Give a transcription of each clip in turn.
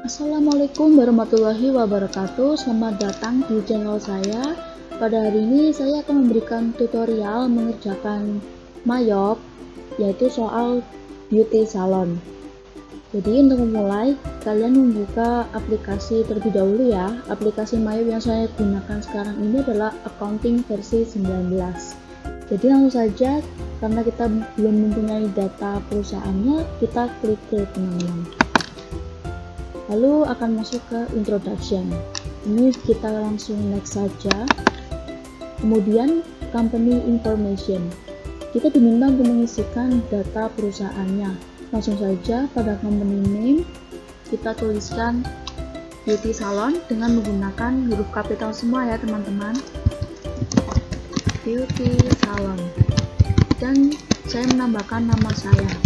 Assalamualaikum warahmatullahi wabarakatuh. Selamat datang di channel saya. Pada hari ini saya akan memberikan tutorial mengerjakan mayop, yaitu soal beauty salon. Jadi untuk memulai, kalian membuka aplikasi terlebih dahulu ya. Aplikasi mayop yang saya gunakan sekarang ini adalah accounting versi 19. Jadi langsung saja, karena kita belum mempunyai data perusahaannya, kita klik teman-teman. Lalu akan masuk ke introduction. Ini kita langsung next saja. Kemudian company information. Kita diminta untuk mengisikan data perusahaannya. Langsung saja pada company name kita tuliskan beauty salon dengan menggunakan huruf kapital semua ya teman-teman. Beauty salon. Dan saya menambahkan nama saya.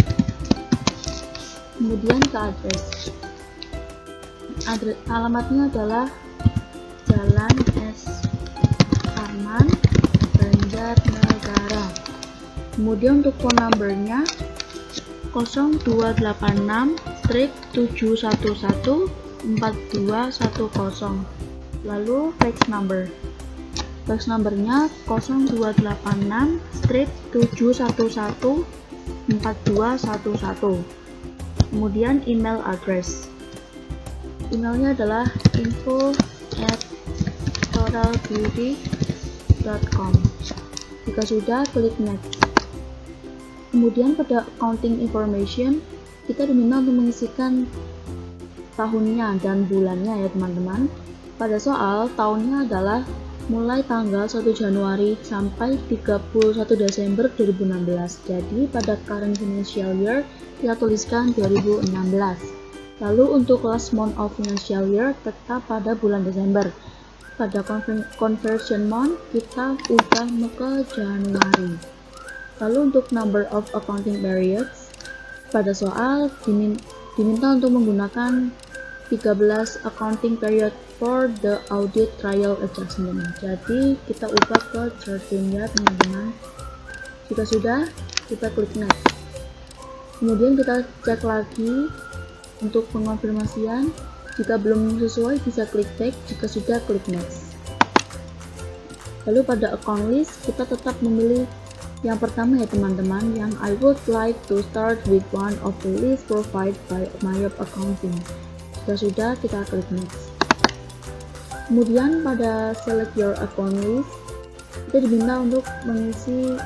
Kemudian ke address. Alamatnya adalah Jalan S. Arman, Banjarnegara. Kemudian untuk phone numbernya 0286-711-4210. Lalu fax number. Fax numbernya 0286-711-4211. Kemudian email address. Emailnya adalah info@coralbeauty.com. Jika sudah, klik next. Kemudian pada accounting information, kita diminta untuk mengisikan tahunnya dan bulannya ya teman-teman. Pada soal, tahunnya adalah mulai tanggal 1 Januari sampai 31 Desember 2016. Jadi pada current financial year, kita tuliskan 2016. Lalu untuk last month of financial year tetap pada bulan Desember. Pada conversion month kita ubah ke Januari. Lalu untuk number of accounting periods, pada soal diminta untuk menggunakan 13 accounting period for the audit trial adjustment. Jadi kita ubah ke 13 ya teman-teman. Jika sudah, kita klik next. Kemudian kita cek lagi untuk pengonfirmasian. Jika belum sesuai bisa klik back, jika sudah klik next. Lalu pada account list kita tetap memilih yang pertama ya teman-teman, yang I would like to start with one of the list provided by Mayop Accounting. Jika sudah, kita klik next. Kemudian pada select your account list, kita diminta untuk mengisi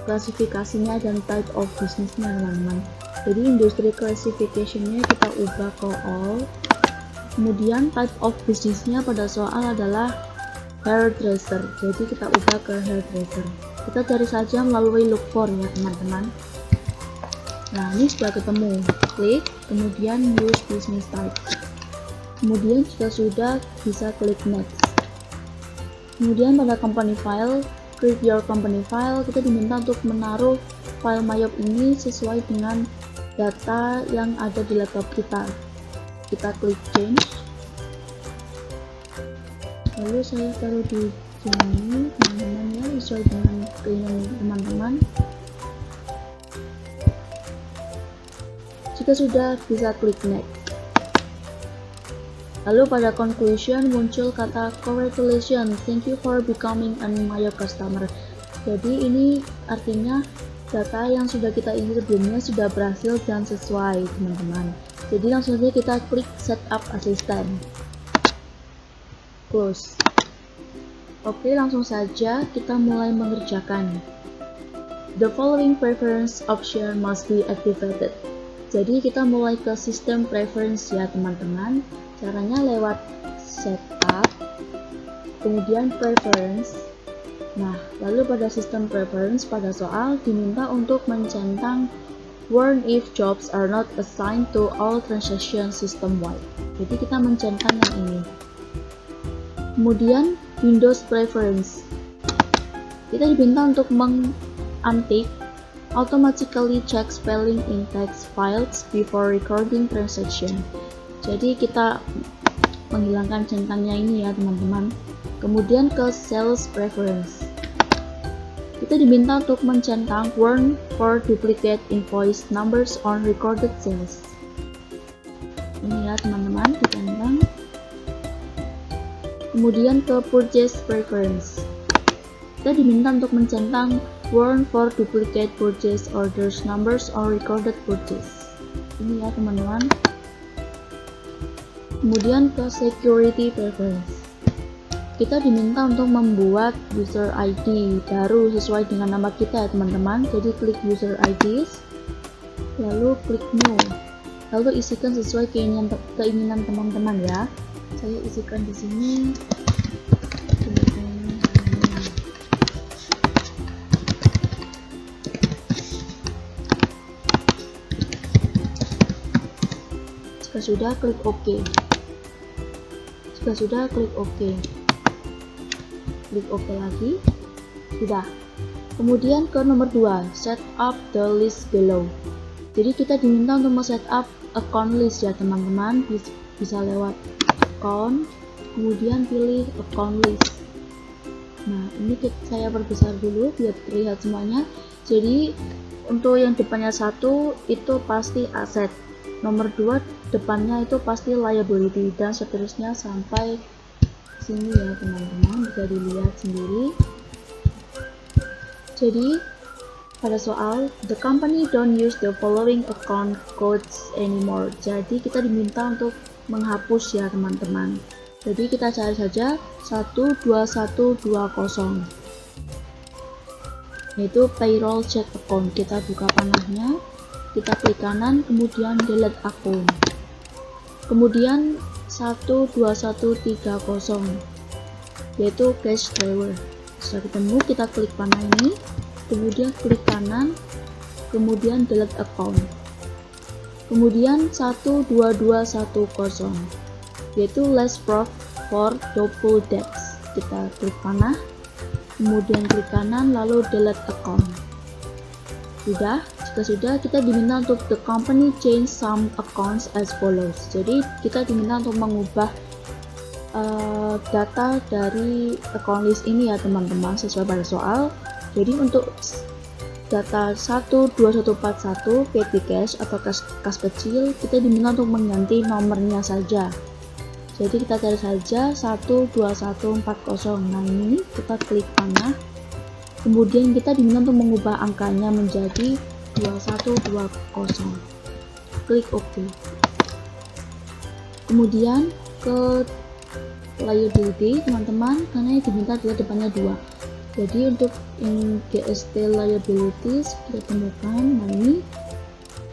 klasifikasinya dan type of businessnya teman-teman. Jadi industri classification-nya kita ubah ke all. Kemudian type of business-nya pada soal adalah hairdresser. Jadi kita ubah ke hairdresser. Kita cari saja melalui look for ya teman-teman. Nah, ini sudah ketemu. Klik, kemudian use business type. Kemudian jika sudah, bisa klik next. Kemudian pada company file, create your company file, kita diminta untuk menaruh file Mayop ini sesuai dengan data yang ada di laptop kita. Kita klik change. Lalu saya taruh di sini teman-teman ya, sesuai dengan keinginan teman-teman. Jika sudah, bisa klik next. Lalu pada conclusion muncul kata congratulations, thank you for becoming a Mayop customer. Jadi ini artinya data yang sudah kita isi sebelumnya sudah berhasil dan sesuai teman-teman. Jadi langsung saja kita klik setup assistant. Close. Oke, langsung saja kita mulai mengerjakan. The following preference option must be activated. Jadi kita mulai ke sistem preference ya teman-teman. Caranya lewat setup, kemudian preference. Nah, lalu pada sistem preference pada soal diminta untuk mencentang warn if jobs are not assigned to all transaction system wide. Jadi kita mencentang yang ini. Kemudian Windows preference. Kita diminta untuk untick automatically check spelling in text files before recording transaction. Jadi kita menghilangkan centangnya ini ya teman-teman. Kemudian ke sales preference. Kita diminta untuk mencentang warn for duplicate invoice numbers on recorded sales. Ini ya teman-teman, ditentang. Kemudian ke purchase preference, kita diminta untuk mencentang warn for duplicate purchase orders numbers or recorded purchase. Ini ya teman-teman. Kemudian ke security preference, kita diminta untuk membuat user ID baru sesuai dengan nama kita ya teman-teman. Jadi klik user IDs, lalu klik new, lalu isikan sesuai keinginan teman-teman ya. Saya isikan di sini jika sudah klik OK. Jika sudah klik OK, klik OK lagi, sudah. Kemudian ke nomor 2, set up the list below. Jadi kita diminta untuk set up account list ya teman-teman, bisa lewat account, kemudian pilih account list. Nah ini saya perbesar dulu biar terlihat semuanya. Jadi untuk yang depannya 1 itu pasti aset, nomor 2 depannya itu pasti liability, dan seterusnya sampai sini ya teman-teman, bisa dilihat sendiri. Jadi pada soal the company don't use the following account codes anymore, jadi kita diminta untuk menghapus ya teman-teman. Jadi kita cari saja 12120, yaitu payroll check account. Kita buka panahnya, kita klik kanan, kemudian delete akun, kemudian 12130, yaitu cash driver. Setelah ketemu, kita klik panah ini, kemudian klik kanan, kemudian delete account, kemudian 12210, yaitu less prof for double debts. Kita klik panah, kemudian klik kanan, lalu delete account. Sudah. Jika sudah, kita diminta untuk the company change some accounts as follows. Jadi kita diminta untuk mengubah data dari account list ini ya teman-teman, sesuai pada soal. Jadi untuk data 12141 petty cash atau kas kecil, kita diminta untuk mengganti nomornya saja. Jadi kita cari saja 12140. Nah ini kita klik panah, kemudian kita diminta untuk mengubah angkanya menjadi 2120, klik OK. Kemudian ke liability teman-teman, karena yang diminta adalah depannya 2. Jadi untuk GST liabilities kita temukan. Nah ini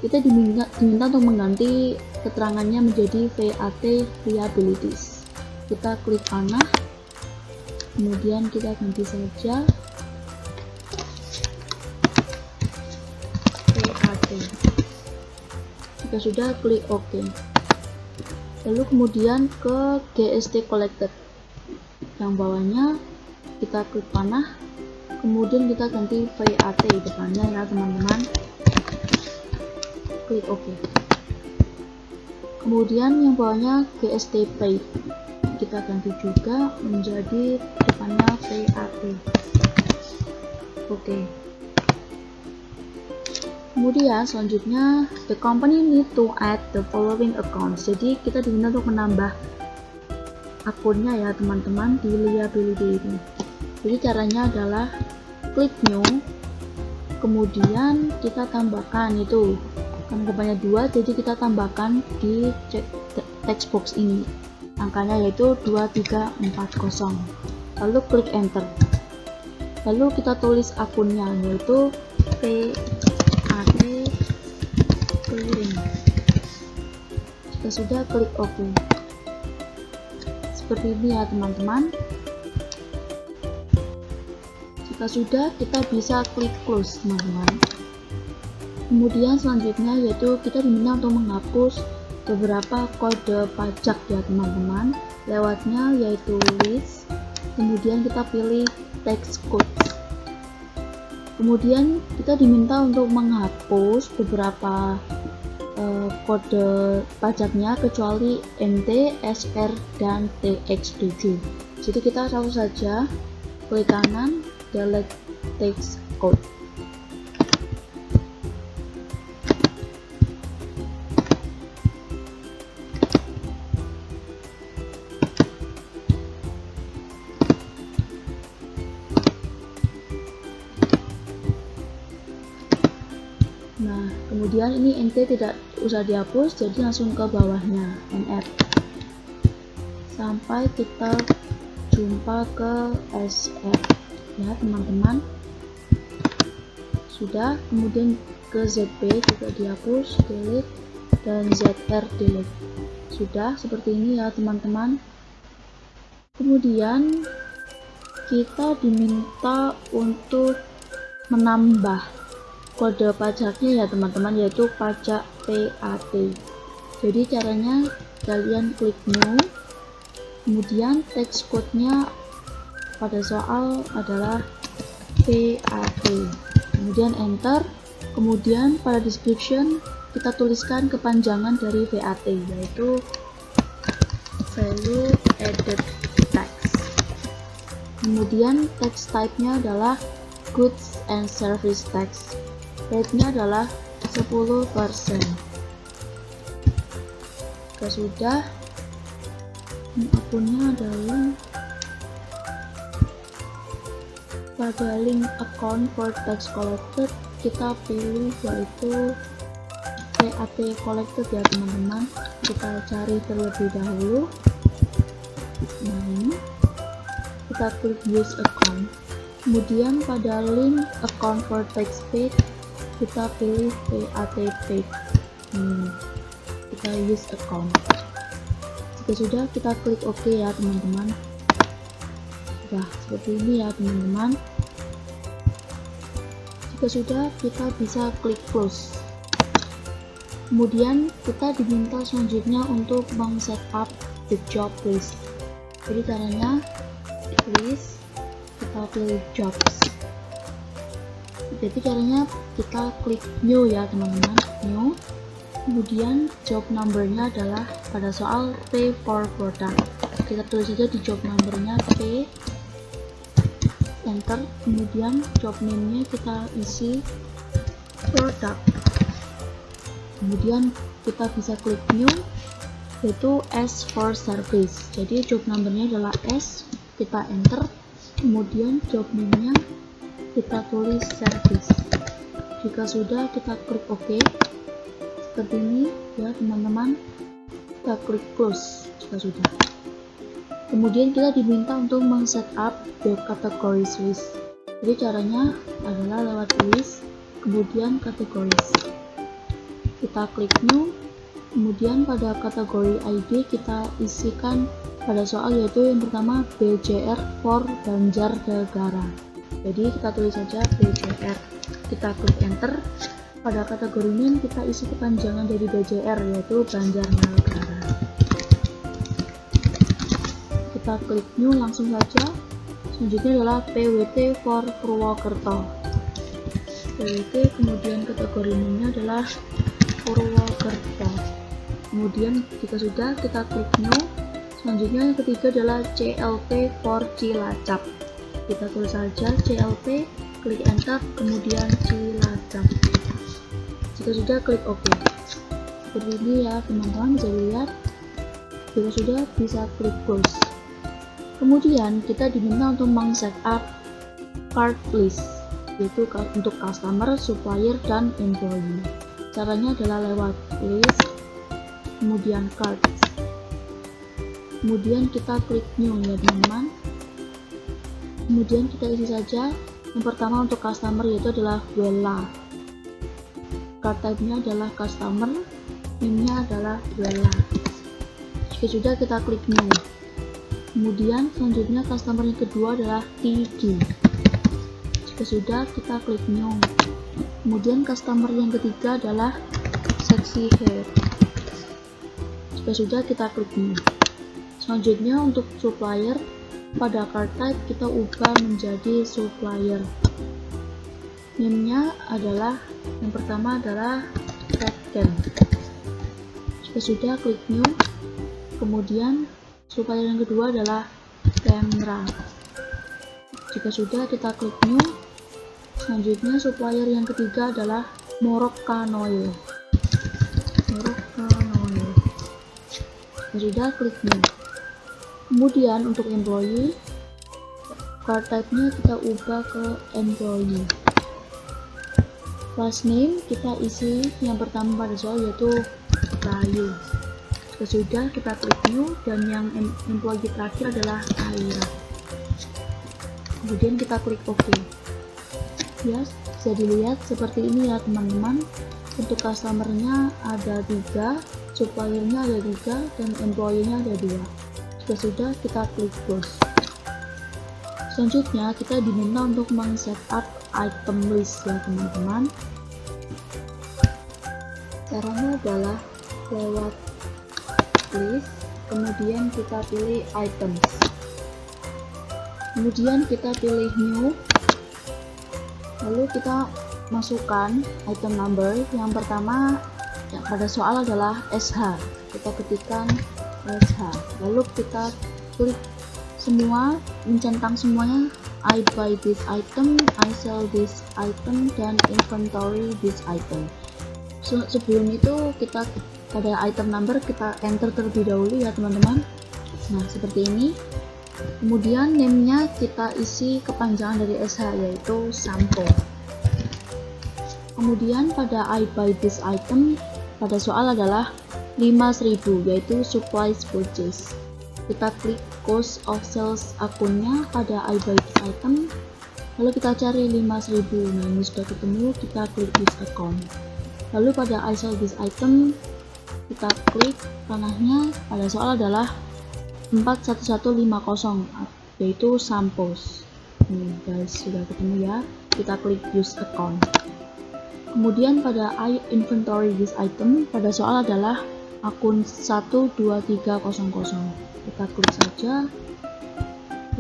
kita diminta untuk mengganti keterangannya menjadi VAT liabilities. Kita klik panah, kemudian kita ganti saja VAT. Jika sudah, klik OK. Lalu kemudian ke GST collected, yang bawahnya kita klik panah, kemudian kita ganti VAT depannya ya teman-teman, klik OK. Kemudian yang bawahnya GST paid, kita ganti juga menjadi depannya VAT. Oke. Kemudian selanjutnya the company need to add the following accounts. Jadi kita diminta untuk menambah akunnya ya teman-teman di liability ini. Jadi caranya adalah klik new, kemudian kita tambahkan itu, kan depannya 2, jadi kita tambahkan di text box ini angkanya, yaitu 2340. Lalu klik enter, lalu kita tulis akunnya, yaitu VAT clearing. Jika sudah, klik OK. Seperti ini ya teman-teman. Jika sudah, kita bisa klik close teman-teman. Kemudian selanjutnya yaitu kita diminta untuk menghapus beberapa kode pajak ya teman-teman, lewatnya yaitu list, kemudian kita pilih text code. Kemudian kita diminta untuk menghapus beberapa kode pajaknya kecuali MT, SR, dan TX7. Jadi kita langsung saja klik kanan, delete text code. Kemudian ini nt tidak usah dihapus, jadi langsung ke bawahnya nf sampai kita jumpa ke sf ya teman-teman. Sudah, kemudian ke zp juga dihapus, delete, dan zr delete. Sudah seperti ini ya teman-teman. Kemudian kita diminta untuk menambah kode pajaknya ya teman-teman, yaitu pajak PAT. Jadi caranya kalian klik new, kemudian teks code-nya pada soal adalah PAT, kemudian enter, kemudian pada description kita tuliskan kepanjangan dari VAT, yaitu value added tax. Kemudian tax type-nya adalah goods and service tax, rate-nya adalah 10%. Jika sudah, akunnya adalah pada link account for tax collected kita pilih yaitu PAT collected ya teman-teman. Kita cari terlebih dahulu. Nah ini kita klik use account, kemudian pada link account for tax paid kita pilih PAT paid. Kita use account. Jika sudah, kita klik OK ya teman-teman. Sudah seperti ini ya teman-teman. Jika sudah, kita bisa klik close. Kemudian kita diminta selanjutnya untuk meng-setup the job list. Jadi caranya list, kita pilih jobs. Jadi caranya kita klik new ya teman-teman, new. Kemudian job numbernya adalah pada soal P for product. Kita tulis saja di job numbernya P, enter. Kemudian job name-nya kita isi product. Kemudian kita bisa klik new, yaitu S for service. Jadi job numbernya adalah S, kita enter. Kemudian job name-nya kita tulis service. Jika sudah, kita klik OK. Seperti ini ya teman-teman. Kita klik close jika sudah. Kemudian kita diminta untuk meng-setup the categories list. Jadi caranya adalah lewat list, kemudian categories. Kita klik new, kemudian pada kategori ID kita isikan pada soal, yaitu yang pertama BJR for Banjarnegara. Jadi kita tulis saja BJR. Kita klik enter. Pada kategori ini kita isi kepanjangan dari BJR, yaitu Banjarnegara. Kita klik new langsung saja. Selanjutnya adalah PWT for Purwokerto. PWT, kemudian kategori ini adalah Purwokerto. Kemudian jika sudah, kita klik new. Selanjutnya yang ketiga adalah CLP for Cilacap. Kita tulis saja CLP, klik enter, kemudian Cilacap. Jika sudah, klik OK. Seperti ini ya teman-teman, bisa dilihat. Jika sudah, bisa klik close. Kemudian kita diminta untuk meng-setup card list, yaitu untuk customer, supplier, dan employee. Caranya adalah lewat list, kemudian cards. Kemudian kita klik new ya teman-teman. Kemudian kita isi saja. Yang pertama untuk customer yaitu adalah Wella. Card type-nya adalah customer, name-nya adalah Wella. Jika sudah, kita klik new. Kemudian selanjutnya customer yang kedua adalah TD. Jika sudah, kita klik new. Kemudian customer yang ketiga adalah seksi hair. Jika sudah, kita klik new. Selanjutnya untuk supplier, pada card type kita ubah menjadi supplier. Name-nya adalah, yang pertama adalah Redken. Jika sudah, klik new. Kemudian supplier yang kedua adalah Camera. Jika sudah, kita klik new. Selanjutnya supplier yang ketiga adalah Morocanoil. Jika sudah, klik new. Kemudian untuk employee, card type-nya kita ubah ke employee. Last name kita isi yang pertama pada soal yaitu Bayu. Jika sudah, kita klik new dan yang employee terakhir adalah Aira. Kemudian kita klik OK. Ya, bisa dilihat seperti ini ya teman-teman. Untuk customer-nya ada 3, supplier-nya ada 3, dan employee-nya ada 2. Jika sudah, kita klik close. Selanjutnya kita diminta untuk men-setup item list ya teman-teman. Caranya adalah lewat list, kemudian kita pilih items, kemudian kita pilih new, lalu kita masukkan item number. Yang pertama ya, pada soal adalah SH, kita ketikkan SH, lalu kita klik semua, mencentang semuanya, I buy this item, I sell this item, dan inventory this item. Sebelum itu kita pada item number kita enter terlebih dahulu ya teman-teman. Nah seperti ini. Kemudian name-nya kita isi kepanjangan dari SH yaitu Sampo. Kemudian pada I buy this item pada soal adalah 5.000 yaitu supplies purchase. Kita klik cost of sales akunnya pada I buy this item, lalu kita cari 5.000. Nah ini sudah ketemu, kita klik this account. Lalu pada I sell this item kita klik ranahnya pada soal adalah 41150 yaitu Sampos. Guys sudah ketemu ya, kita klik use account. Kemudian pada I inventory this item pada soal adalah akun 12300. Kita klik saja,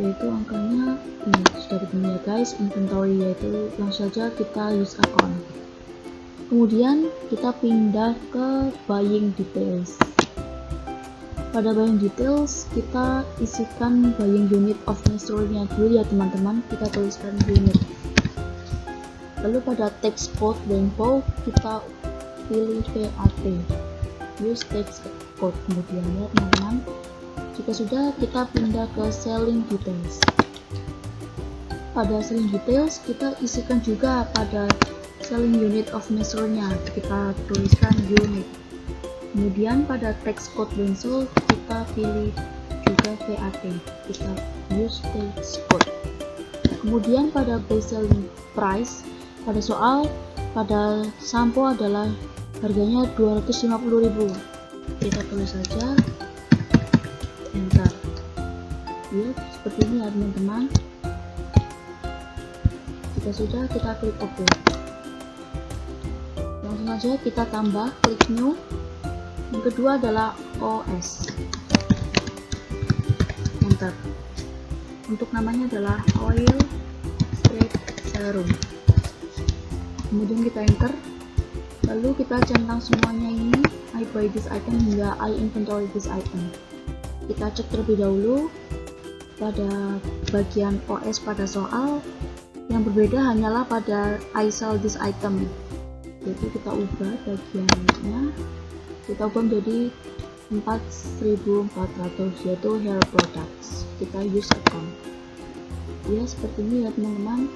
yaitu angkanya ini sudah ketemu ya guys, inventory, yaitu langsung saja kita use account. Kemudian kita pindah ke buying details. Pada buying details kita isikan buying unit of measure-nya dulu ya teman-teman, kita tuliskan unit. Lalu pada text code info kita pilih VAT, use text code. Kemudian ya teman-teman, jika sudah kita pindah ke selling details. Pada selling details kita isikan juga pada selling unit of measure-nya, kita tuliskan unit. Kemudian pada text code pencil kita pilih juga VAT, kita use text code. Kemudian pada base selling price pada soal pada sampo adalah harganya 250.000. Kita tulis saja, enter. Ya, seperti ini ya teman-teman. Jika sudah, kita klik OK. Langsung saja kita tambah, klik new. Yang kedua adalah OS, enter. Untuk namanya adalah oil straight serum. Kemudian kita enter, lalu kita centang semuanya ini, I buy this item hingga I inventory this item. Kita cek terlebih dahulu pada bagian OS pada soal. Yang berbeda hanyalah pada I sell this item, yaitu kita ubah bagiannya, kita ubah menjadi 4.400 yaitu hair products. Kita use account. Ya seperti ini ya teman-teman.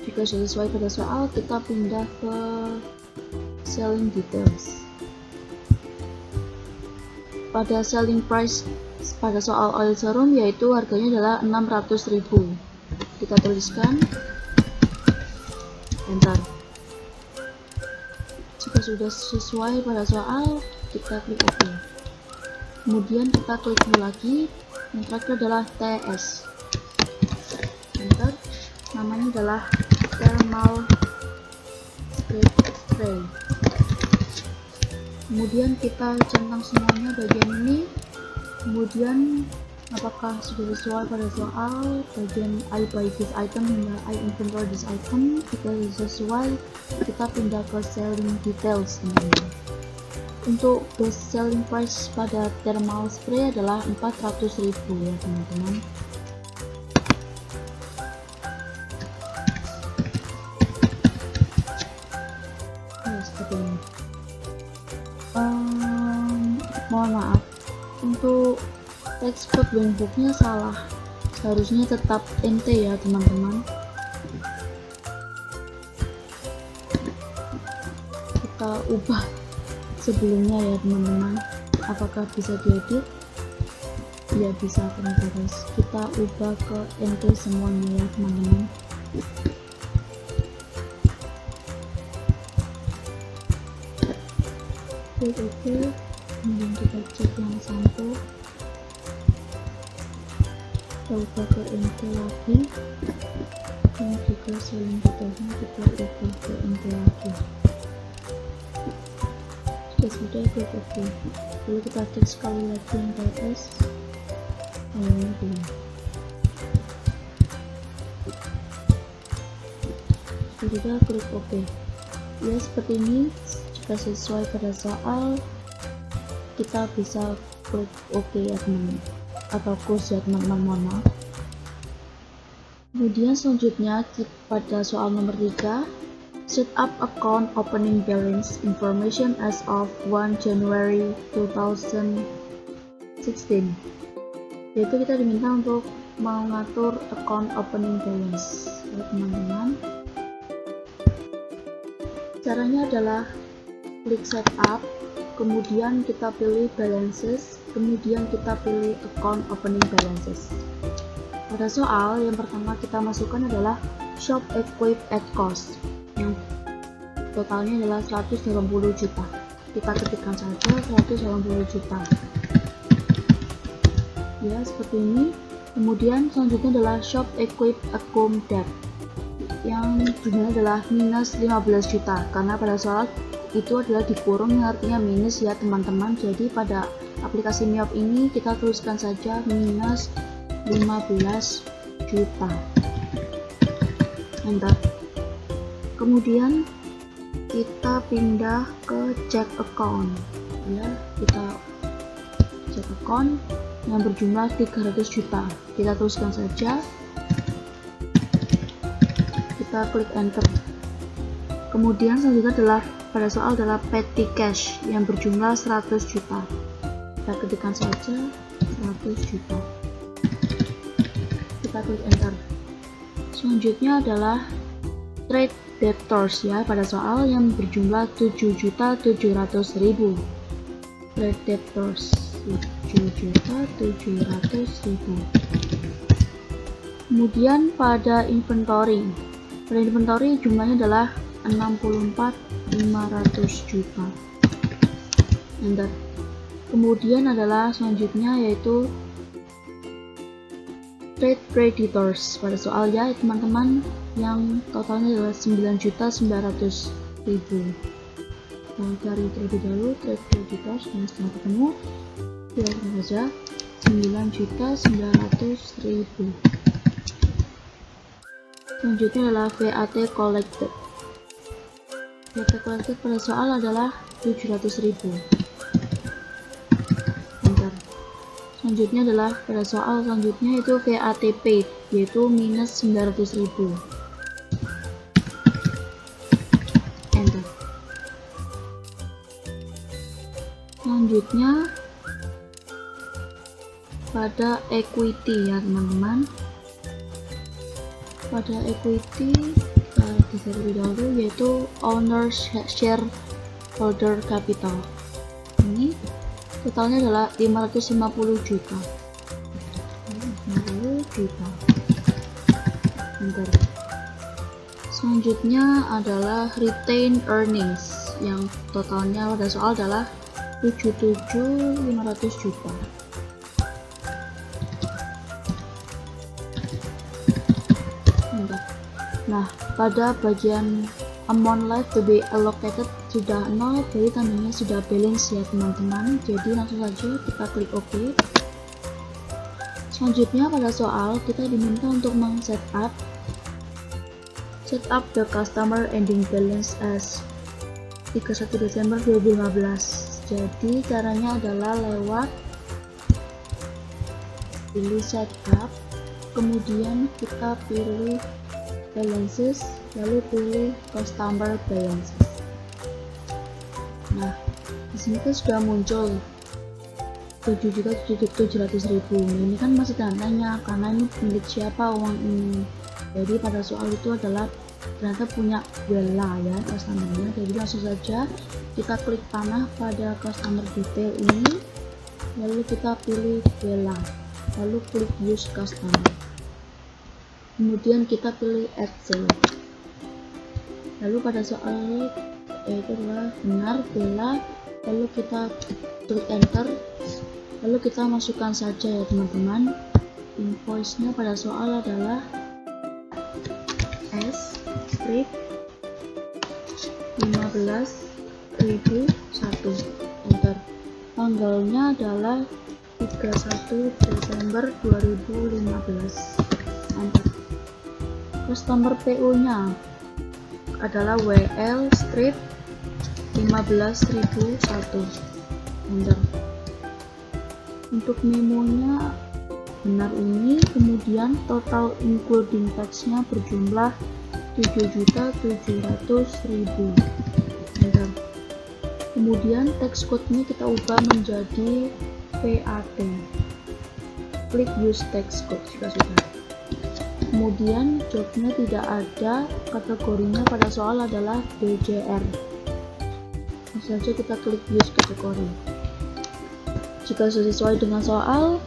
Jika sudah sesuai pada soal, kita pindah ke selling details. Pada selling price pada soal oil serum yaitu harganya adalah 600.000. Kita tuliskan, enter. Jika sudah sesuai pada soal, kita klik OK. Kemudian kita klik new lagi. Yang terakhir adalah TS, enter. Namanya adalah thermal spray. Kemudian kita centang semuanya bagian ini. Kemudian apakah sudah sesuai pada soal bagian I buy this item hingga I inventory this item. Jika sesuai, kita pindah ke selling details teman-teman. Untuk best selling price pada thermal spray adalah 400.000 ya teman-teman. Ya seperti ini. Mohon maaf, untuk text code winbooknya salah, seharusnya tetap NT ya teman-teman. kita ubah sebelumnya ya teman-teman. Apakah bisa diedit? Ya bisa guys, kita ubah ke NT semuanya ya teman-teman. Oke, kemudian kita cek yang sampo, kita ubah ke NT lagi, dan juga saling detailnya kita ubah ke NT lagi. Sudah klik OK. Lalu kita cek sekali lagi yang TS, belum. Sudah klik OK. Ya seperti ini. Jika sesuai pada soal, kita bisa klik OK ya teman-teman, atau close ya teman-teman, mohon maaf. Kemudian selanjutnya pada soal nomor 3, set up account opening balance information as of 1 January 2016. Yaitu kita diminta untuk mengatur account opening balance ya teman-teman. Caranya adalah klik setup, kemudian kita pilih balances, kemudian kita pilih account opening balances. Pada soal yang pertama kita masukkan adalah shop equip at cost yang totalnya adalah 180 juta. Kita ketikkan saja 180 juta ya seperti ini. Kemudian selanjutnya adalah shop equip account debt yang jumlahnya adalah minus 15 juta, karena pada soal itu adalah dikurung yang artinya minus ya teman-teman. Jadi pada aplikasi MIOP ini kita tuliskan saja minus 15 juta, enter. Kemudian kita pindah ke check account ya, kita check account yang berjumlah 300 juta, kita tuliskan saja, kita klik enter. Kemudian selanjutnya adalah pada soal adalah petty cash yang berjumlah 100 juta, kita ketikkan saja 100 juta, kita klik enter. Selanjutnya adalah trade debtors ya, pada soal yang berjumlah 7.700.000, trade debtors 7.700.000. Kemudian pada inventory jumlahnya adalah 64.500 juta, enter. Kemudian adalah selanjutnya yaitu trade creditors pada soal ya teman-teman, yang totalnya adalah 9.900.000. Kita cari terlebih dahulu trade creditors, dan setelah ketemu kita lihat saja 9.900.000. Selanjutnya adalah VAT collected. VAT collected pada soal adalah 700.000. Enter. Selanjutnya adalah pada soal selanjutnya itu VAT paid, yaitu minus 900.000. Enter. Selanjutnya pada equity ya teman-teman. Pada equity kita bisa terlebih dahulu yaitu owner shareholder capital. Ini totalnya adalah 550 juta. 50 juta. Enter. Selanjutnya adalah retained earnings yang totalnya pada soal adalah 77.500 juta. Nah, pada bagian amount left to be allocated sudah 0, jadi tandanya sudah balance ya teman-teman. Jadi langsung saja kita klik OK. Selanjutnya pada soal kita diminta untuk set up the customer ending balance as 31 Desember 2015. Jadi caranya adalah lewat pilih setup, kemudian kita pilih balances, lalu pilih customer balances. Nah, di sini kan sudah muncul 7.700.000. Ini kan masih tanda tanya karena ini milik siapa uang ini. Jadi pada soal itu adalah ternyata punya Bella ya customernya. Jadi langsung saja kita klik panah pada customer detail ini, lalu kita pilih Bella, lalu klik use customer, kemudian kita pilih add sale. Lalu pada soal itu adalah benar Bella, lalu kita klik enter, lalu kita masukkan saja ya teman-teman. Invoice-nya pada soal adalah S strip 15.001, enter. Tanggalnya adalah 31 Desember 2015, enter. Customer PO nya adalah WL strip 15.001, enter. Untuk memonya benar ini, kemudian total including tax-nya berjumlah 7.700.000, enter. Kemudian tax code-nya kita ubah menjadi PAT, klik use tax code jika sudah. Kemudian jobnya tidak ada, kategorinya pada soal adalah BJR. Langsung saja kita klik use kategori. Jika sudah sesuai dengan soal,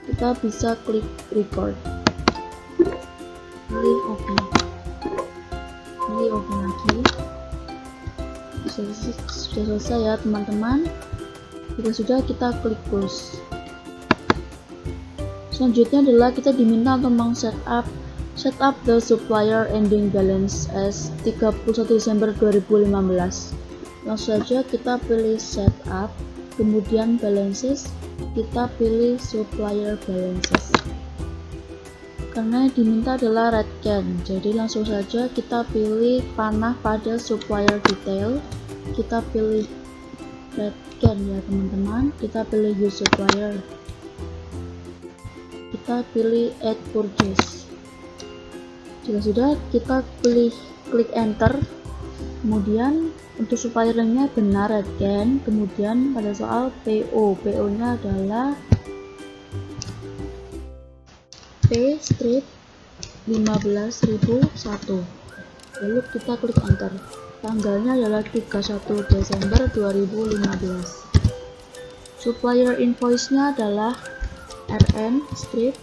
kita bisa klik record, pilih OK, pilih OK lagi. Sudah selesai ya teman-teman. Jika sudah, kita klik close. Selanjutnya adalah kita diminta untuk set up the supplier ending balance as 31 Desember 2015. Langsung saja kita pilih setup, kemudian balances, kita pilih supplier balances. Karena diminta adalah red can, jadi langsung saja kita pilih panah pada supplier detail, kita pilih red can ya teman-teman, kita pilih use supplier, kita pilih add purchase. Jika sudah, kita pilih klik enter. Kemudian untuk suppliernya benar red can, kemudian pada soal PO nya adalah P strip 15.001, lalu kita klik enter. Tanggalnya adalah 31 Desember 2015. Supplier invoice-nya adalah RN strip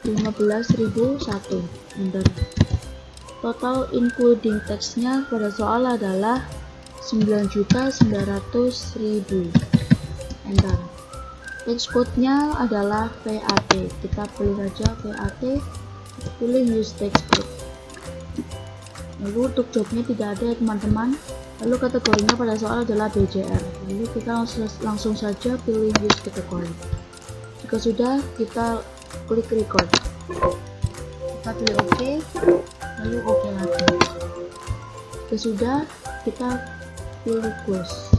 15.001, enter. Total including tax-nya pada soal adalah 9.900.000, enter. Tax code-nya adalah PAT, kita pilih saja PAT, pilih use tax code. Lalu untuk jobnya tidak ada ya teman-teman, lalu kategorinya pada soal adalah BJR, lalu kita langsung saja pilih use kategori. Jika sudah, kita klik record, kita pilih OK, lalu OK lagi. Jika sudah, kita pilih close.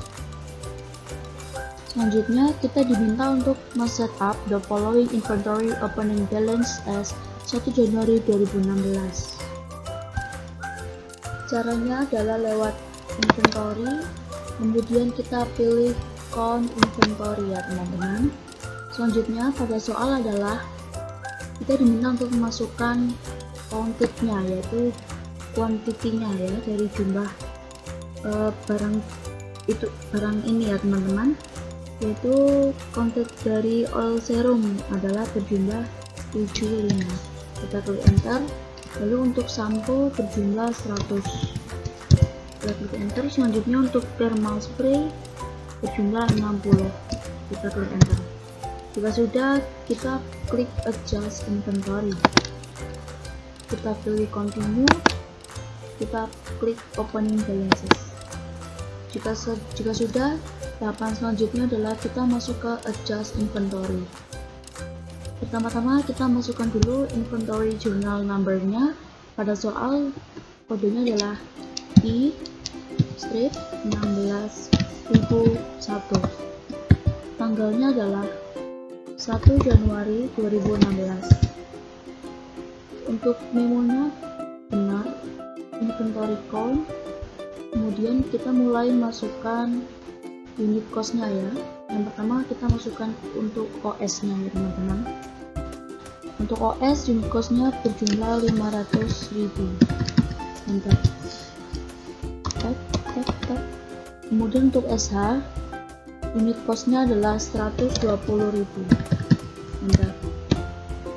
Selanjutnya kita diminta untuk men-setup the following inventory opening balance as 1 Januari 2016. Caranya adalah lewat inventory, kemudian kita pilih count inventory ya teman-teman. Selanjutnya pada soal adalah kita diminta untuk memasukkan countednya, yaitu kuantitinya ya, dari jumlah barang ini ya teman-teman, yaitu counted dari oil serum adalah berjumlah 75. Kita klik enter. Lalu untuk sampo berjumlah 100. Kita klik enter. Selanjutnya untuk thermal spray berjumlah 60. Kita klik enter. Jika sudah, kita klik adjust inventory. Kita pilih continue. Kita klik opening balances. Jika sudah, tahapan selanjutnya adalah kita masuk ke adjust inventory. Pertama-tama kita masukkan dulu inventory journal number-nya. Pada soal kodenya adalah I strip 16.001. Tanggalnya adalah 1 Januari 2016. Untuk memonya benar, inventory count. Kemudian kita mulai masukkan unit cost-nya ya. Yang pertama kita masukkan untuk OS-nya ya teman-teman. Untuk OS unit cost-nya berjumlah 500.000. enter. Tap. Kemudian untuk SH, unit costnya adalah 120.000, enter.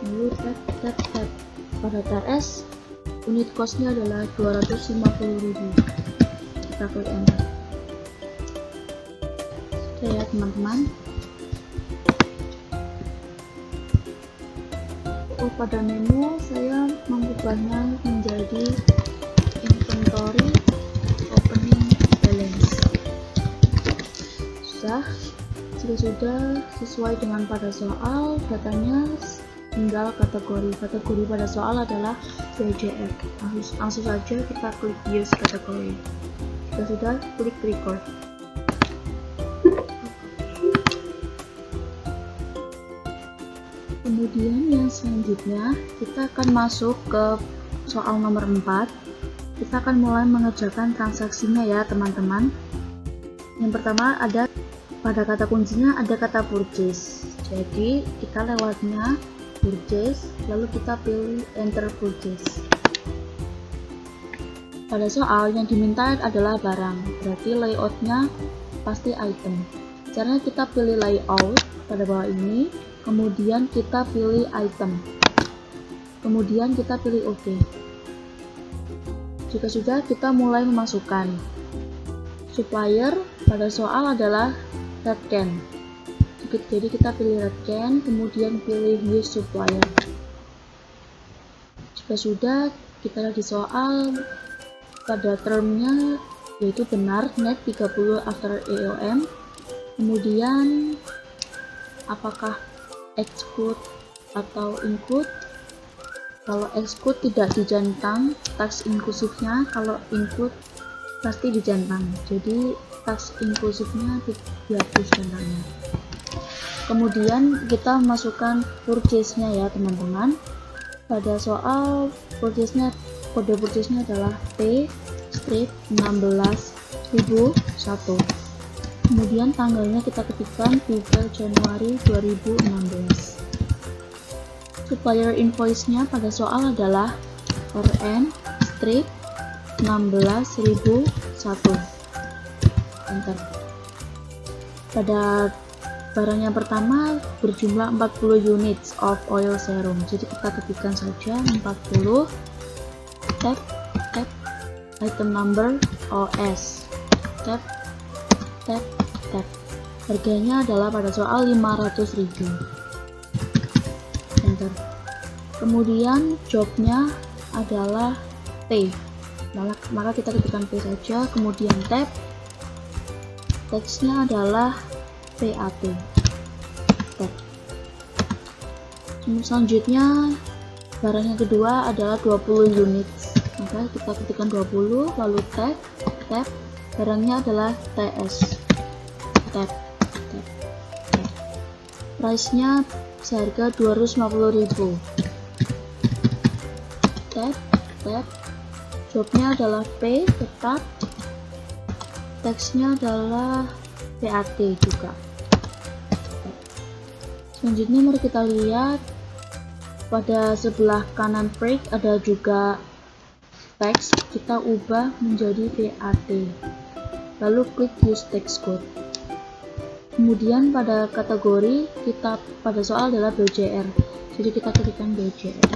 Lalu tap. Pada TS, unit costnya adalah 250.000, kita klik enter. Sudah ya teman-teman. Pada menu saya mengubahnya menjadi inventory opening balance. Jika sudah sesuai dengan pada soal, datanya tinggal kategori pada soal adalah BJF. Langsung saja kita klik use kategori. Jika sudah, klik record. Kemudian yang selanjutnya kita akan masuk ke soal nomor 4. Kita akan mulai mengerjakan transaksinya ya teman-teman. Yang pertama ada pada kata kuncinya ada kata purchase. Jadi kita lewatnya purchase, lalu kita pilih enter purchase. Pada soal yang diminta adalah barang, berarti layoutnya pasti item. Caranya kita pilih layout pada bawah ini, kemudian kita pilih item, kemudian kita pilih OK. Jika sudah, kita mulai memasukkan supplier. Pada soal adalah Redken, jadi kita pilih Redken, kemudian pilih use supplier. Jika sudah, kita lihat di soal pada termnya yaitu benar net 30 after EOM, kemudian apakah exclude atau include. Kalau exclude tidak dijantang tax inklusifnya, kalau include pasti dijantang, jadi tax inklusifnya dihapus jantangnya. Kemudian kita masukkan purchase-nya ya teman-teman. Pada soal purchase-nya, kode purchase-nya adalah P strip 16.001. Kemudian tanggalnya kita ketikkan 3 Januari 2016. Supplier invoice-nya pada soal adalah RN strip 16.001. Enter. Pada barang yang pertama berjumlah 40 units of oil serum. Jadi kita ketikkan saja 40. Tap item number OS. Tap. Harganya adalah pada soal 500.000. Enter. Kemudian jobnya adalah T. Maka kita ketikkan P saja, kemudian tab. Teksnya adalah PAT. Tab. Selanjutnya barang yang kedua adalah 20 unit. Maka kita ketikkan 20, lalu tab. Barangnya adalah TS. Tab. Price-nya seharga 250.000. Tab. Jobnya adalah P, tetap. Teksnya adalah PAT juga. Selanjutnya mari kita lihat pada sebelah kanan break ada juga teks, kita ubah menjadi PAT, lalu klik use text code. Kemudian pada kategori kita pada soal adalah BJR, jadi kita ketikkan BJR.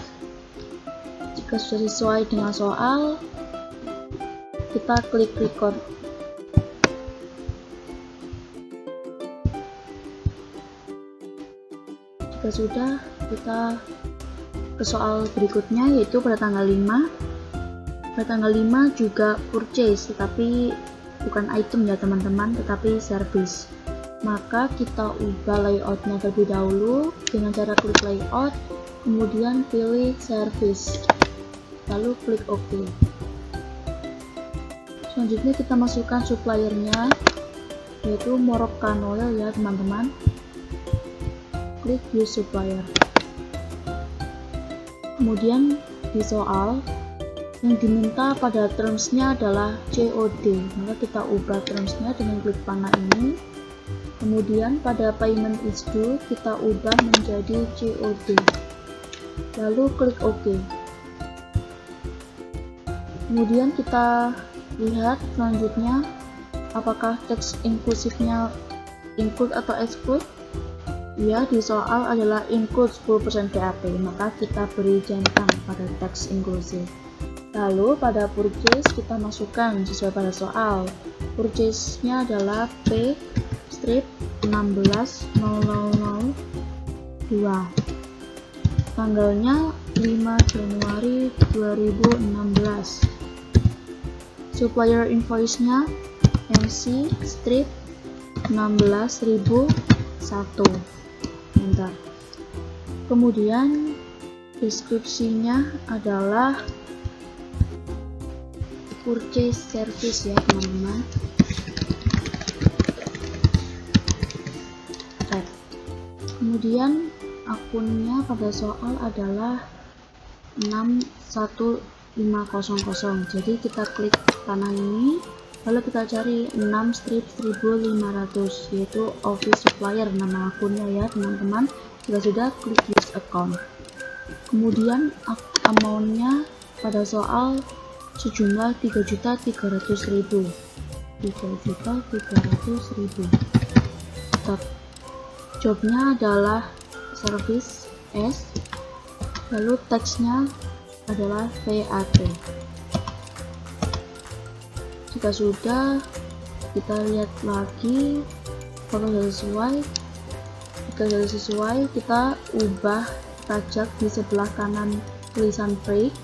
Jika sudah sesuai dengan soal, kita klik record. Jika sudah, kita ke soal berikutnya yaitu pada tanggal 5. Pada tanggal 5 juga purchase, tetapi bukan item ya teman-teman, tetapi service. Maka kita ubah layoutnya terlebih dahulu dengan cara klik layout, kemudian pilih service, lalu klik OK. Selanjutnya kita masukkan suppliernya yaitu Moroccan Oil ya teman-teman. Klik use supplier. Kemudian di soal yang diminta pada termsnya adalah COD, maka kita ubah termsnya dengan klik panah ini. Kemudian pada payment is due kita ubah menjadi COD, lalu klik OK. Kemudian kita lihat selanjutnya apakah teks inklusifnya include atau exclude. Ya, di soal adalah include 10% PAP, maka kita beri centang pada teks inklusif. Lalu pada purchase kita masukkan sesuai pada soal. Purchase-nya adalah P strip 16.000.2. Tanggalnya 5 Januari 2016. Supplier invoice-nya MC strip 16.001. Bentar. Kemudian deskripsinya adalah purchase service ya teman-teman. Kemudian akunnya pada soal adalah 61500. Jadi kita klik panah ini, lalu kita cari 6 strip 1500, yaitu office supplier nama akunnya ya teman-teman. Jika sudah, klik use account. Kemudian amount-nya pada soal sejumlah 3.300.000. 3.300.000. Jobnya adalah service S, lalu teksnya adalah VAT. Jika sudah, kita lihat lagi apakah sudah sesuai. Jika sudah sesuai, kita ubah pajak di sebelah kanan tulisan break.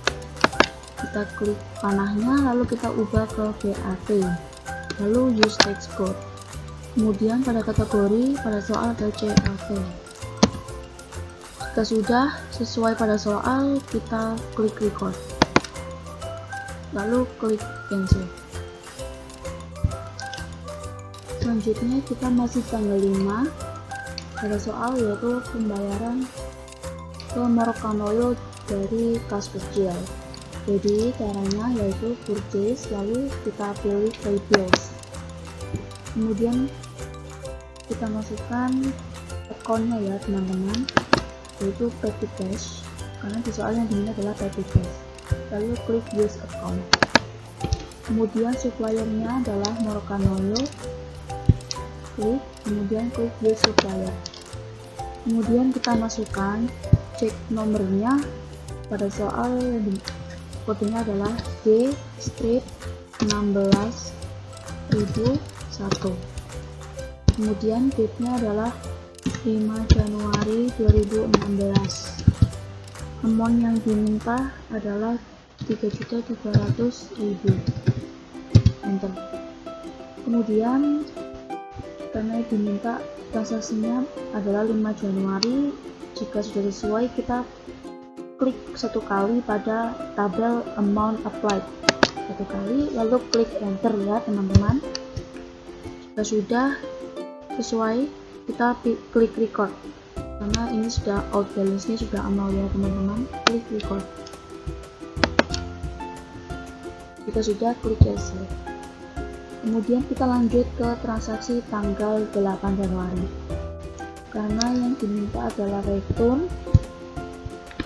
Kita klik panahnya, lalu kita ubah ke VAT, lalu use text code. Kemudian pada kategori pada soal ada CAT. Jika sudah sesuai pada soal, kita klik record, lalu klik cancel. Selanjutnya kita masih tanggal 5 pada soal, yaitu pembayaran ke Moroccan Oil dari kas kecil. Jadi caranya yaitu purchase, lalu kita pilih pay bills, kemudian kita masukkan account-nya ya teman-teman, yaitu petty cash, karena di soal yang ini adalah petty cash. Lalu klik use account. Kemudian supplier-nya adalah Moroccan Oil, klik, kemudian klik use supplier. Kemudian kita masukkan cek nomornya pada soal yang kodenya adalah D strip 16.001. Kemudian date-nya adalah 5 Januari 2016. Amount yang diminta adalah 3.300.000. Enter. Kemudian karena diminta transaksinya adalah 5 Januari, jika sudah sesuai kita klik satu kali pada tabel amount applied satu kali, lalu klik enter ya teman-teman. Jika sudah sesuai, kita klik record, karena ini sudah out balance nya sudah amal ya teman-teman. Klik record. Jika sudah, klik cancel. Kemudian kita lanjut ke transaksi tanggal 8 Januari. Karena yang diminta adalah return,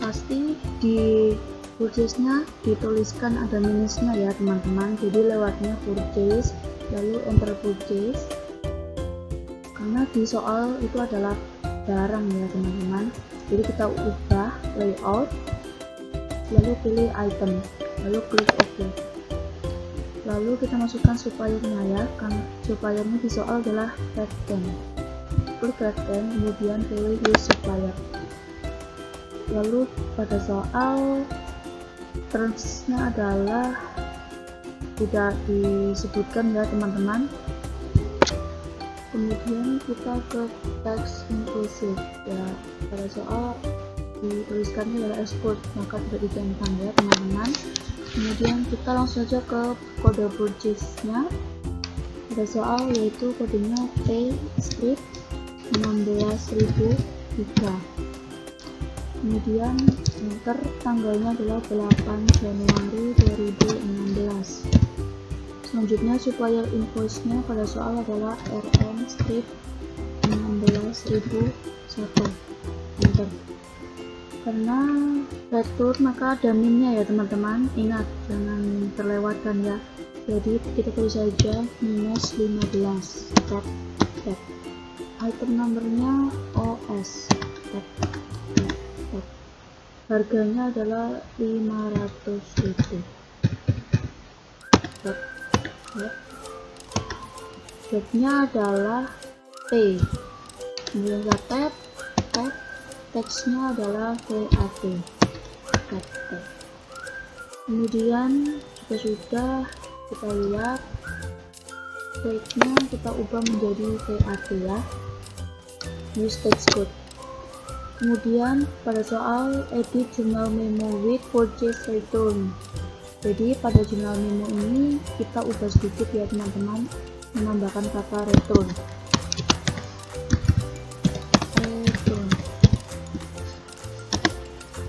pasti di purchase-nya dituliskan ada minusnya ya teman-teman. Jadi lewatnya purchase, lalu enter purchase, karena di soal itu adalah barang ya teman-teman. Jadi kita ubah layout, lalu pilih item, lalu klik OK. Lalu kita masukkan suppliernya ya, kan suppliernya di soal adalah Redken. Klik Redken, kemudian pilih use supplier. Lalu pada soal terms-nya adalah tidak disebutkan ya teman-teman. Kemudian kita ke teks inklusif ya, pada soal dituliskannya adalah export, maka tidak dicentang ya teman-teman. Kemudian kita langsung saja ke kode purchase-nya pada soal, yaitu kodenya P strip 16.003. Kemudian enter, tanggalnya adalah 8 Januari 2016. Selanjutnya supplier invoice-nya pada soal adalah RM strip 16.001. Enter. Karena return maka ada minnya ya teman-teman, ingat jangan terlewatkan ya. Jadi kita tulis saja minus 15, tab. Item numbernya OS, tab. Harganya adalah 500.000, tab. Jobnya adalah T, kemudian kita tab, teksnya adalah VAT, tab. Kemudian jika sudah, kita lihat teksnya kita ubah menjadi VAT ya, use text code. Kemudian pada soal edit journal memo with purchase return, jadi pada jurnal memo ini kita ubah sedikit ya teman-teman, menambahkan kata return.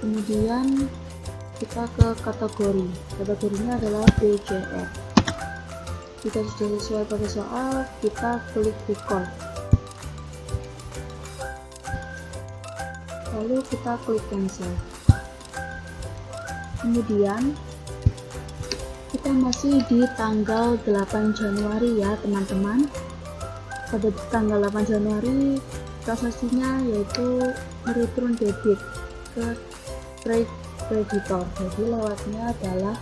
Kemudian kita ke kategorinya adalah BCF. Jika sudah sesuai pada soal, kita klik record, lalu kita klik cancel. Kemudian kita masih di tanggal 8 Januari ya teman-teman. Pada tanggal 8 Januari transaksinya yaitu return debit ke trade creditor. Jadi lewatnya adalah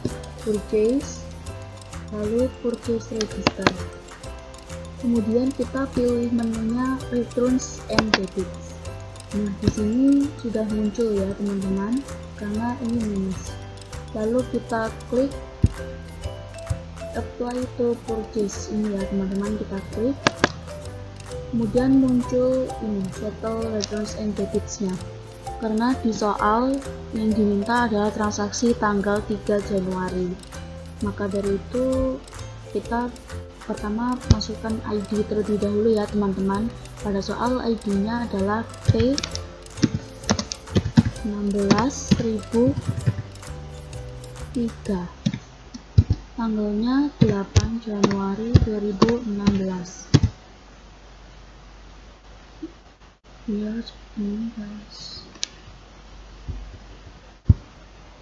purchase, lalu purchase register. Kemudian kita pilih menunya returns and debits. Nah, di sini sudah muncul ya teman-teman, karena ini minus. Lalu kita klik apply to purchase ini ya teman-teman, kita klik. Kemudian muncul ini settle returns and debits nya, karena di soal yang diminta adalah transaksi tanggal 3 Januari. Maka dari itu kita pertama masukkan ID terlebih dahulu ya teman-teman. Pada soal ID nya adalah P 16.003, tanggalnya 8 Januari 2016 ya, ini guys.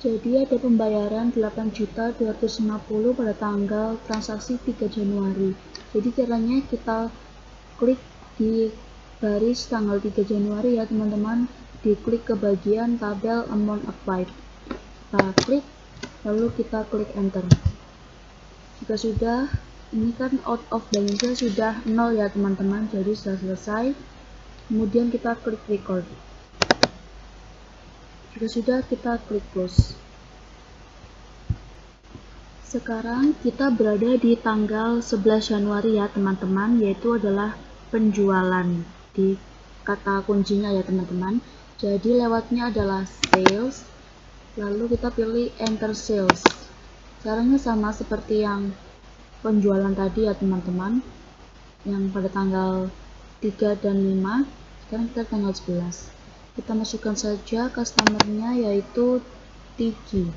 Jadi ada pembayaran 8.250 pada tanggal transaksi 3 Januari. Jadi caranya kita klik di baris tanggal 3 Januari ya teman-teman, diklik ke bagian tabel amount applied, kita klik, lalu kita klik enter. Jika sudah, ini kan out of balance sudah 0 ya teman-teman, jadi sudah selesai. Kemudian kita klik record. Jika sudah, kita klik close. Sekarang kita berada di tanggal 11 Januari ya teman-teman, yaitu adalah penjualan. Di kata kuncinya ya teman-teman, jadi lewatnya adalah sales, lalu kita pilih enter sales. Caranya sama seperti yang penjualan tadi ya teman-teman, yang pada tanggal 3 dan 5. Sekarang kita tanggal 11, kita masukkan saja customernya yaitu Tiki,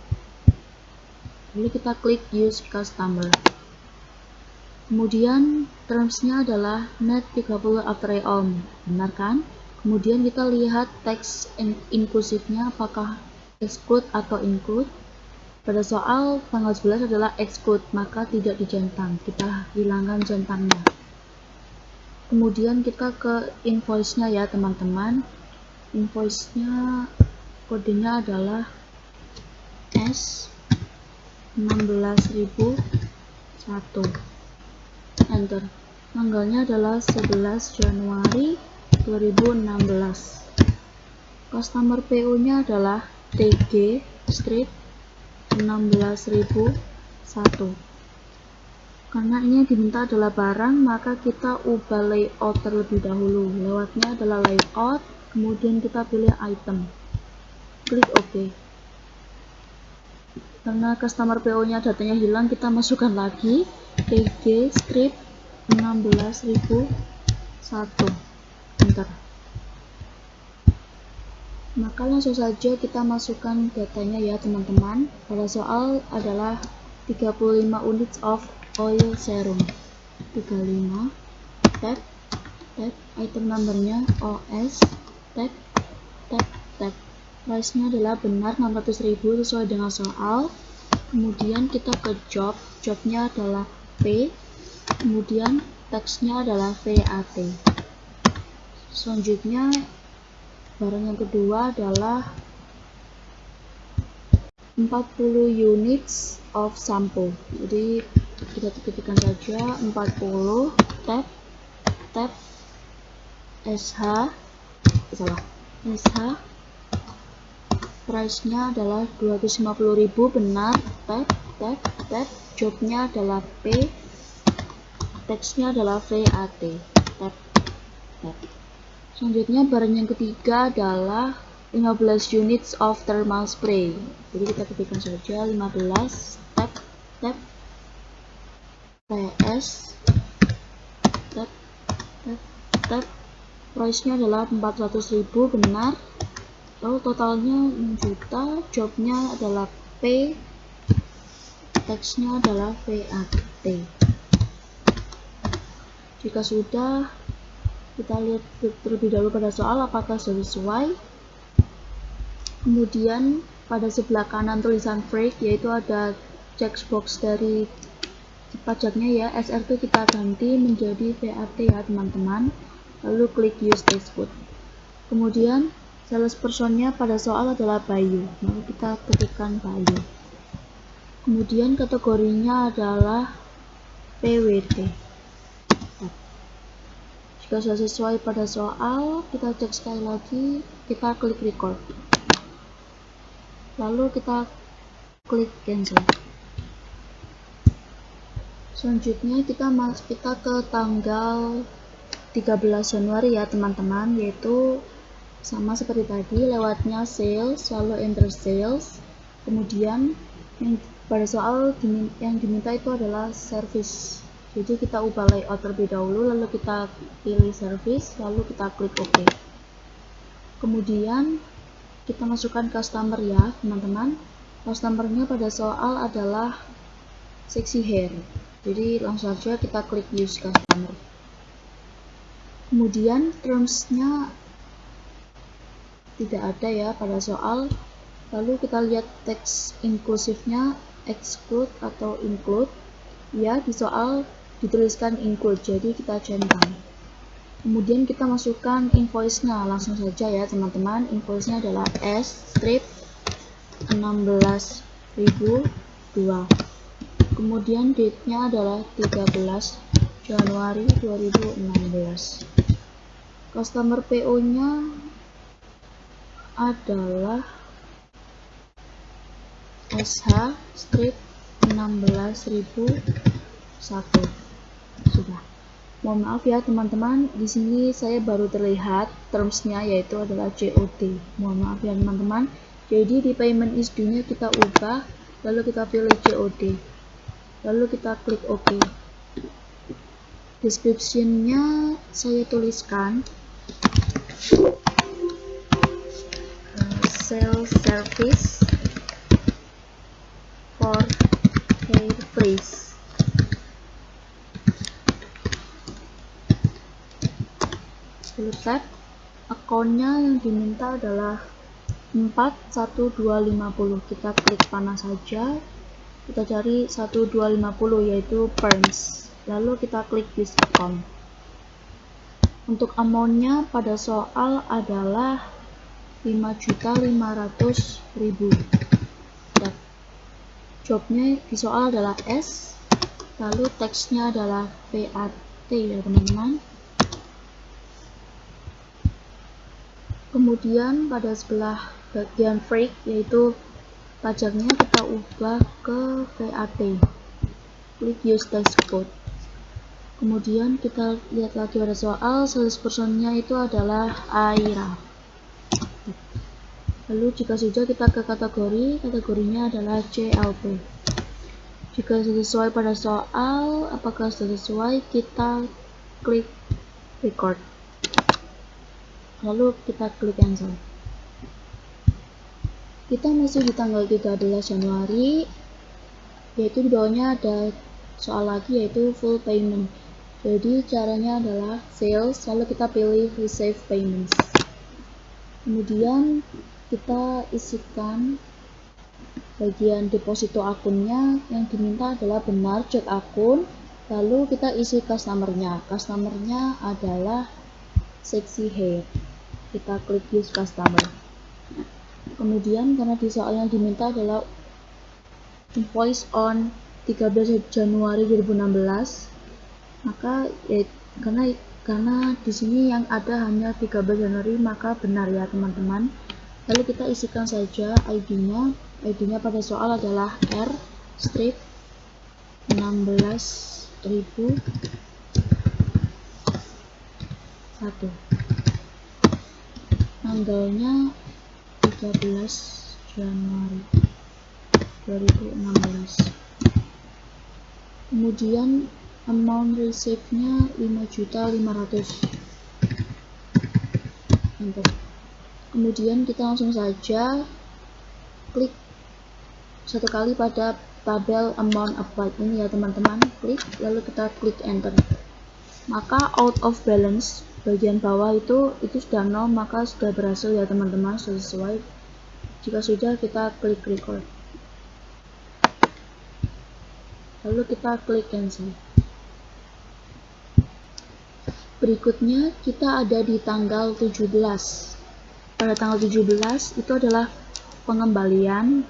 lalu kita klik use customer. Kemudian termsnya adalah net 30 after all, benar kan? Kemudian kita lihat teks inklusifnya apakah exclude atau include. Pada soal tanggal 11 adalah exclude, maka tidak dijentang, kita hilangkan jentangnya. Kemudian kita ke invoice-nya ya teman-teman. Invoice-nya kodenya adalah S16.001, enter. Tanggalnya adalah 11 Januari 2016. Customer PO nya adalah TG Street 16.001. Karena ini yang diminta adalah barang, maka kita ubah layout terlebih dahulu. Lewatnya adalah layout, kemudian kita pilih item, klik OK. Karena customer PO nya datanya hilang, kita masukkan lagi TG Strip 16.001, enter. Maka langsung saja kita masukkan datanya ya teman-teman. Pada soal adalah 35 units of oil serum, 35, tab, item numbernya OS, tab. price-nya adalah benar 600.000 sesuai dengan soal. Kemudian kita ke jobnya adalah P, kemudian teksnya adalah VAT. Selanjutnya barang yang kedua adalah 40 units of sampo. Jadi kita ketikkan saja 40 tab SH price-nya adalah 250.000 benar, tab jobnya adalah P, teksnya adalah VAT, tab. Selanjutnya barang yang ketiga adalah 15 units of thermal spray. Jadi kita ketikkan saja 15 tab PS tab price-nya adalah 400.000 benar. Lalu totalnya 6 juta, jobnya adalah P, teksnya adalah VAT. Jika sudah, kita lihat terlebih dahulu pada soal apakah sudah sesuai. Kemudian pada sebelah kanan tulisan break, yaitu ada checkbox dari pajaknya ya, SR2 kita ganti menjadi VAT ya teman-teman. Lalu klik use textbook. Kemudian salespersonnya pada soal adalah Bayu, maka kita ketikkan Bayu. Kemudian kategorinya adalah PWT. Jika sudah sesuai pada soal, kita cek sekali lagi, kita klik record. Lalu kita klik cancel. Selanjutnya kita ke tanggal 13 Januari ya teman-teman, yaitu sama seperti tadi, lewatnya sales, lalu enter sales, kemudian yang pada soal yang diminta itu adalah service. Jadi kita ubah layout terlebih dahulu, lalu kita pilih service, lalu kita klik OK. Kemudian kita masukkan customer ya teman-teman. Customernya pada soal adalah sexy hair. Jadi langsung saja kita klik use customer. Kemudian termsnya tidak ada ya pada soal. Lalu kita lihat teks inklusifnya exclude atau include. Ya, di soal dituliskan include, jadi kita centang. Kemudian kita masukkan invoice-nya, langsung saja ya teman-teman. Invoice-nya adalah S strip 16.002. Kemudian date-nya adalah 13 Januari 2016. Customer PO-nya adalah SH strip 16.001. Sudah. Mohon maaf ya teman-teman, di sini saya baru terlihat termsnya yaitu adalah COD. Mohon maaf ya teman-teman. Jadi di payment is due-nya kita ubah, lalu kita pilih COD. Lalu kita klik OK. Description-nya saya tuliskan sales service for hair freeze. Tab akunnya yang diminta adalah 41250. Kita klik panah saja, kita cari 1250 yaitu perms, lalu kita klik use account. Untuk amount-nya pada soal adalah 5.500.000. Jobnya di soal adalah S, lalu teksnya adalah VAT ya teman-teman. Kemudian pada sebelah bagian break, yaitu pajaknya, kita ubah ke VAT. Klik use textbook. Kemudian kita lihat lagi pada soal, salespersonnya itu adalah Aira. Lalu jika sudah, kita ke kategorinya adalah CLP. Jika sesuai pada soal, apakah sudah sesuai, kita klik record. Lalu kita klik cancel. Kita masih di tanggal 13 Januari, yaitu di bawahnya ada soal lagi yaitu full payment. Jadi caranya adalah sales, lalu kita pilih receive payments. Kemudian kita isikan bagian deposito akunnya. Yang diminta adalah benar cek akun, lalu kita isi customer-nya adalah Sexy Hair. Kita klik use customer. Kemudian karena di soal yang diminta adalah invoice on 13 Januari 2016, maka karena di sini yang ada hanya 13 Januari, maka benar ya teman-teman. Lalu kita isikan saja ID-nya. ID-nya pada soal adalah R strip 16.001. Tanggalnya 13 Januari 2016. Kemudian amount receive-nya 5.500.000. Enter. Kemudian kita langsung saja klik satu kali pada tabel amount applied ini ya teman-teman, klik, lalu kita klik enter. Maka out of balance bagian bawah itu sudah 0, maka sudah berhasil ya teman-teman, sesuai. Jika sudah, kita klik record, lalu kita klik cancel. Berikutnya kita ada di tanggal 17. Pada tanggal 17 itu adalah pengembalian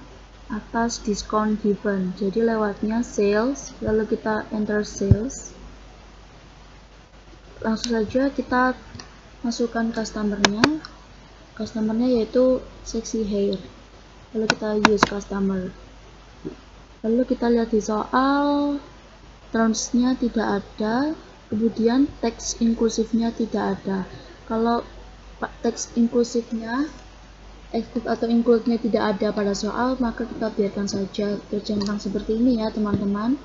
atas diskon given. Jadi lewatnya sales, lalu kita enter sales. Langsung saja kita masukkan customernya yaitu Sexy Hair. Lalu kita use customer. Lalu kita lihat di soal, terms-nya tidak ada, kemudian teks inklusifnya tidak ada. Kalau teks inklusifnya atau include-nya tidak ada pada soal, maka kita biarkan saja tercentang seperti ini ya teman-teman.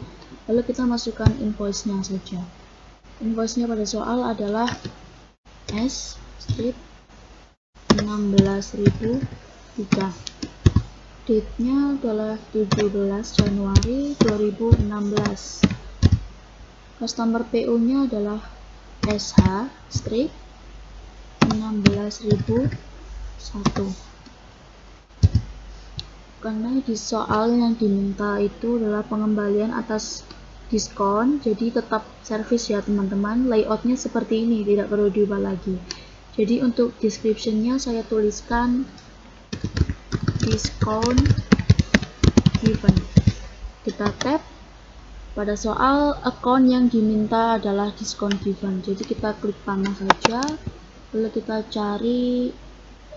Lalu kita masukkan invoice-nya saja. Invoice-nya pada soal adalah S strip 16.003. Date-nya adalah 17 Januari 2016. Customer PO-nya adalah SH strip 16.001. Karena di soal yang diminta itu adalah pengembalian atas diskon, jadi tetap service ya teman-teman. Layoutnya seperti ini, tidak perlu diubah lagi. Jadi untuk description-nya saya tuliskan discount given. Kita tap. Pada soal account yang diminta adalah discount given, jadi kita klik panah saja, lalu kita cari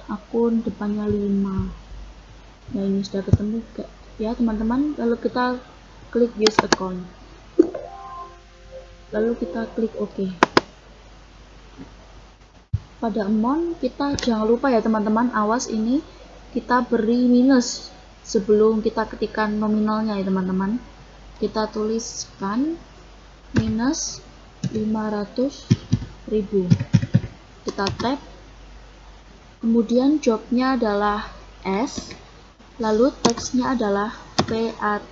akun depannya 5. Nah ini sudah ketemu ya teman-teman. Lalu kita klik use account, lalu kita klik OK. Pada amount kita jangan lupa ya teman-teman, awas ini kita beri minus sebelum kita ketikkan nominalnya ya teman-teman. Kita tuliskan minus 500.000. Kita tap. Kemudian jobnya adalah S, lalu teksnya adalah PAT.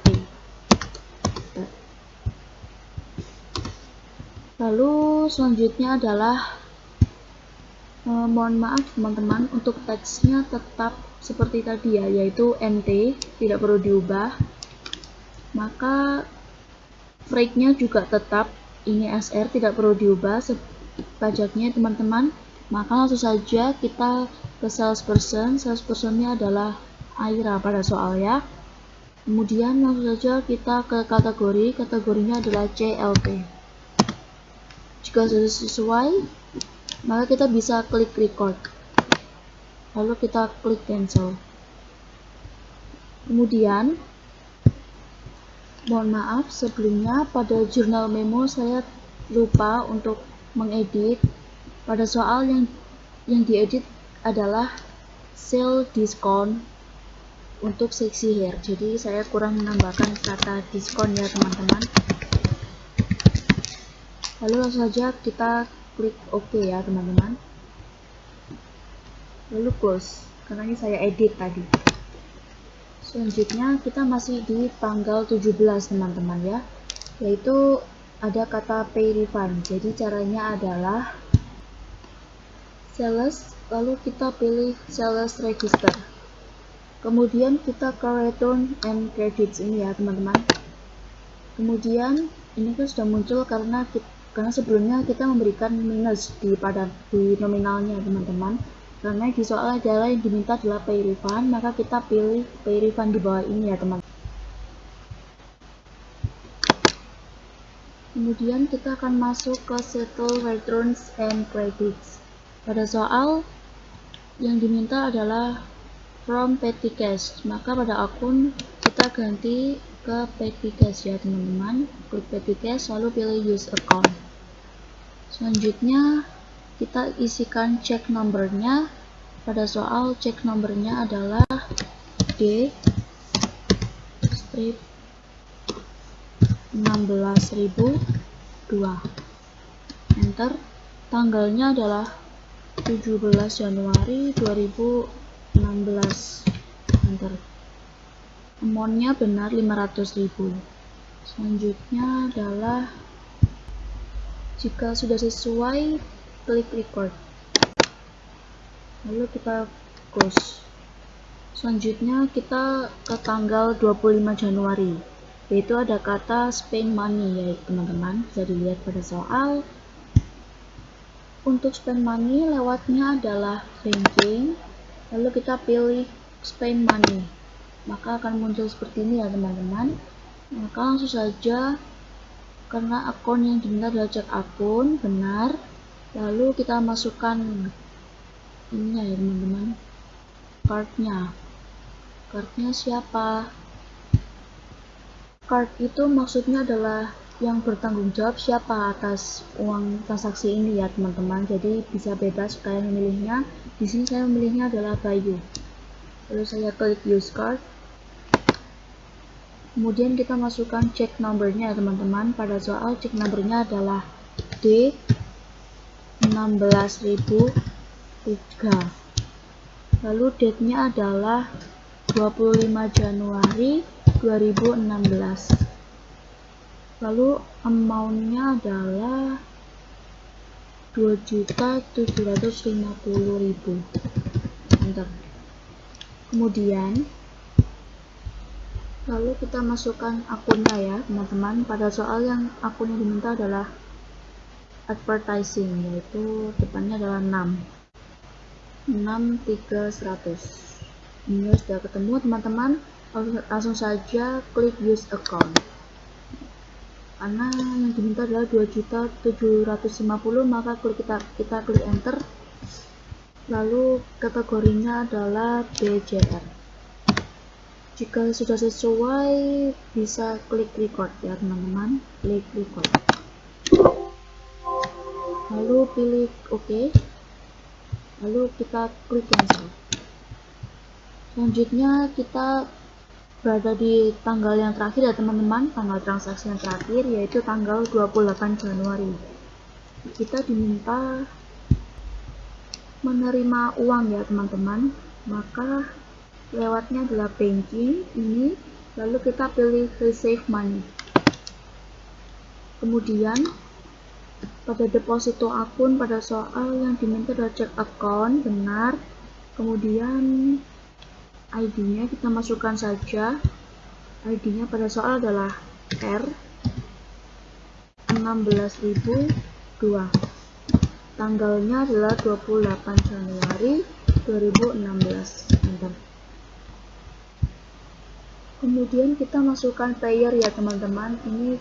Lalu selanjutnya adalah mohon maaf teman-teman, untuk teksnya tetap seperti tadi ya, yaitu NT, tidak perlu diubah. Maka rate-nya juga tetap, ini SR, tidak perlu diubah. Pajaknya teman-teman, maka langsung saja kita ke salesperson-nya adalah Aira pada soal ya. Kemudian langsung saja kita ke kategorinya adalah CLP. Jika sudah sesuai, maka kita bisa klik record, lalu kita klik cancel. Kemudian mohon maaf sebelumnya, pada jurnal memo saya lupa untuk mengedit. Pada soal yang diedit adalah sale discount untuk Sexy Hair, jadi saya kurang menambahkan kata diskon ya teman-teman. Lalu langsung saja kita klik OK ya teman-teman, lalu close karena ini saya edit tadi. Selanjutnya kita masih di tanggal 17 teman-teman ya, yaitu ada kata pay refund. Jadi caranya adalah sales, lalu kita pilih sales register. Kemudian kita ke return and credits ini ya teman-teman. Kemudian ini kan sudah muncul karena sebelumnya kita memberikan minus di nominalnya teman-teman. Karena di soal adalah yang diminta adalah pay refund, maka kita pilih pay refund di bawah ini ya teman-teman. Kemudian kita akan masuk ke settle returns and credits. Pada soal yang diminta adalah from petty cash, maka pada akun kita ganti ke petty cash ya teman-teman. Klik petty cash lalu pilih use account. Selanjutnya kita isikan check numbernya. Pada soal check numbernya adalah D strip 16.002. Enter. Tanggalnya adalah 17 Januari 2016. Enter. Amountnya benar 500.000. Selanjutnya adalah jika sudah sesuai, klik record. Lalu kita close. Selanjutnya kita ke tanggal 25 Januari, yaitu ada kata spend money ya teman-teman. Bisa dilihat pada soal. Untuk spend money lewatnya adalah banking, lalu kita pilih spend money, maka akan muncul seperti ini ya teman-teman. Maka langsung saja, karena akun yang diminta adalah cek akun, benar. Lalu kita masukkan ini ya teman-teman, cardnya siapa? Card itu maksudnya adalah yang bertanggung jawab siapa atas uang transaksi ini ya teman-teman. Jadi bisa bebas kalian memilihnya. Di sini saya memilihnya adalah Bayu. Lalu saya klik use card. Kemudian kita masukkan check numbernya ya teman-teman. Pada soal check numbernya adalah D 16.003. Lalu date-nya adalah 25 Januari 2016. Lalu amount-nya adalah 2.750.000. Enter. Kemudian lalu kita masukkan akunnya ya teman-teman. Pada soal yang akunnya diminta adalah advertising, yaitu depannya adalah 63100. Ini sudah ketemu teman-teman. Langsung saja klik use account. Karena yang diminta adalah 2.750.000, maka kita klik enter. Lalu kategorinya adalah BCR. Jika sudah sesuai, bisa klik record ya teman-teman. Klik record. Lalu pilih OK. Lalu kita klik cancel. Selanjutnya kita berada di tanggal yang terakhir ya teman-teman, tanggal transaksi yang terakhir, yaitu tanggal 28 Januari. Kita diminta menerima uang ya teman-teman, maka lewatnya adalah banking ini, lalu kita pilih receive money. Kemudian pada deposito akun, pada soal yang diminta adalah check account, benar. Kemudian ID-nya kita masukkan saja. ID-nya pada soal adalah R 16.002. Tanggalnya adalah 28 Januari 2016. Enter. Kemudian kita masukkan payer ya teman-teman. Ini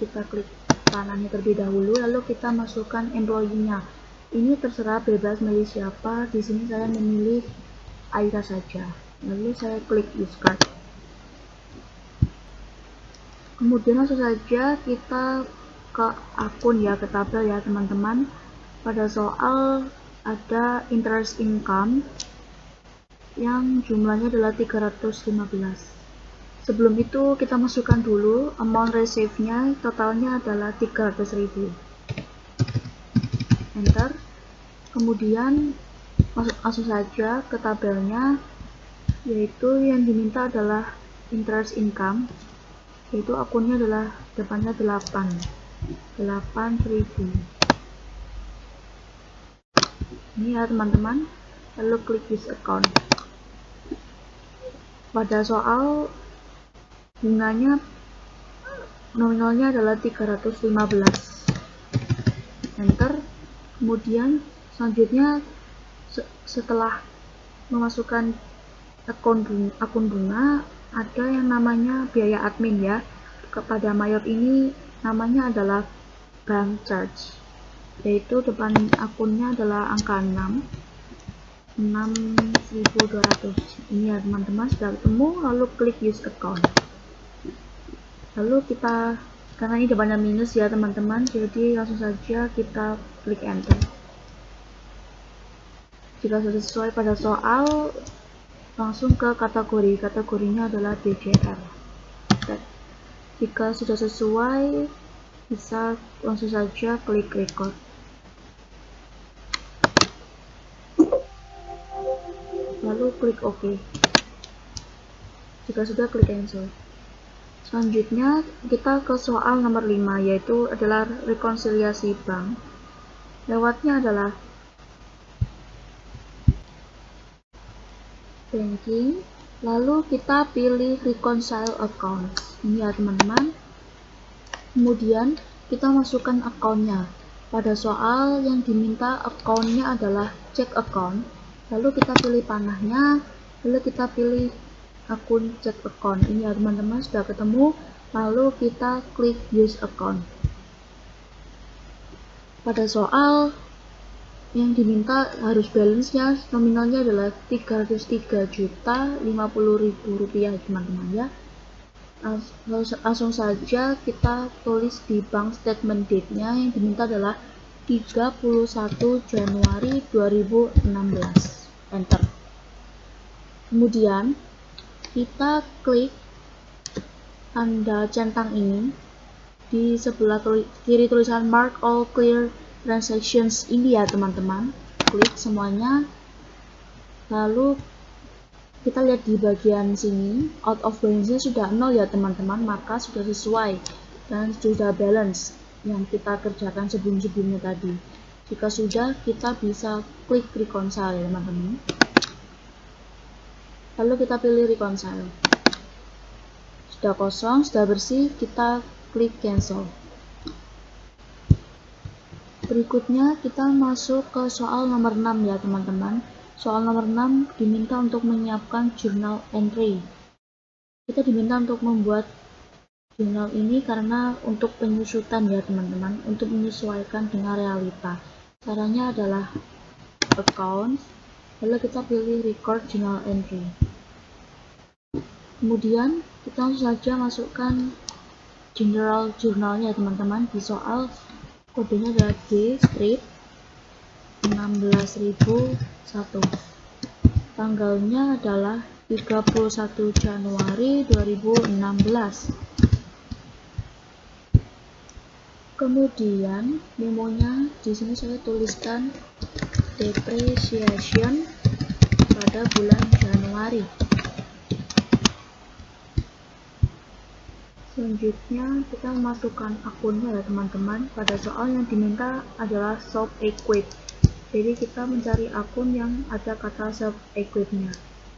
kita klik kanannya terlebih dahulu, lalu kita masukkan employee-nya. Ini terserah bebas milih siapa. Di sini saya memilih Aira saja. Lalu saya klik use card. Kemudian langsung saja kita ke akun ya, ke tabel ya teman-teman. Pada soal ada interest income yang jumlahnya adalah 315. Sebelum itu kita masukkan dulu amount receive-nya, totalnya adalah 300.000. Enter. Kemudian masuk saja ke tabelnya, yaitu yang diminta adalah interest income, yaitu akunnya adalah depannya 8.000. Ini ya teman-teman. Lalu klik use account. pada soal bunganya nominalnya adalah 315. Enter. Kemudian selanjutnya setelah memasukkan akun bunga ada yang namanya biaya admin ya. Kepada mayor ini namanya adalah bank charge, yaitu depan akunnya adalah angka 6.200. Ini ya teman-teman, sudah ketemu, lalu klik use account. Lalu kita, karena ini depannya minus ya teman-teman, jadi langsung saja kita klik enter. Jika sudah sesuai pada soal, langsung ke kategorinya adalah BCR. Jika sudah sesuai, bisa langsung saja klik record. Lalu klik OK. Jika sudah, klik cancel. Selanjutnya kita ke soal nomor 5, yaitu adalah rekonsiliasi bank. Lewatnya adalah banking, lalu kita pilih reconcile account. Ini ya teman-teman. Kemudian kita masukkan akunnya. Pada soal yang diminta akunnya adalah check account, lalu kita pilih panahnya, lalu kita pilih akun check account. Ini ya teman-teman, sudah ketemu, lalu kita klik use account. Pada soal yang diminta harus balance-nya nominalnya adalah 303.050.000 rupiah teman-teman ya. Langsung saja kita tulis di bank statement date-nya yang diminta adalah 31 Januari 2016. Enter. Kemudian kita klik tanda centang ini di sebelah kiri tulisan mark all clear transactions ini ya teman-teman. Klik semuanya, lalu kita lihat di bagian sini out of balance-nya sudah 0 ya teman-teman, maka sudah sesuai dan sudah balance yang kita kerjakan sebelum-sebelumnya tadi. Jika sudah, kita bisa klik reconcile ya teman-teman. Lalu kita pilih reconcile. Sudah kosong, sudah bersih, kita klik cancel. Berikutnya kita masuk ke soal nomor 6 ya teman-teman. Soal nomor 6 diminta untuk menyiapkan journal entry. Kita diminta untuk membuat jurnal ini karena untuk penyusutan ya teman-teman, untuk menyesuaikan dengan realita. Caranya adalah account, lalu kita pilih record journal entry. Kemudian kita langsung saja masukkan general jurnalnya teman-teman. Di soal kodenya adalah D strip 16.001. Tanggalnya adalah 31 Januari 2016. Kemudian memonya di sini saya tuliskan depreciation pada bulan Januari. Selanjutnya kita masukkan akunnya ya teman-teman. Pada soal yang diminta adalah shop equip, jadi kita mencari akun yang ada kata shop equipnya.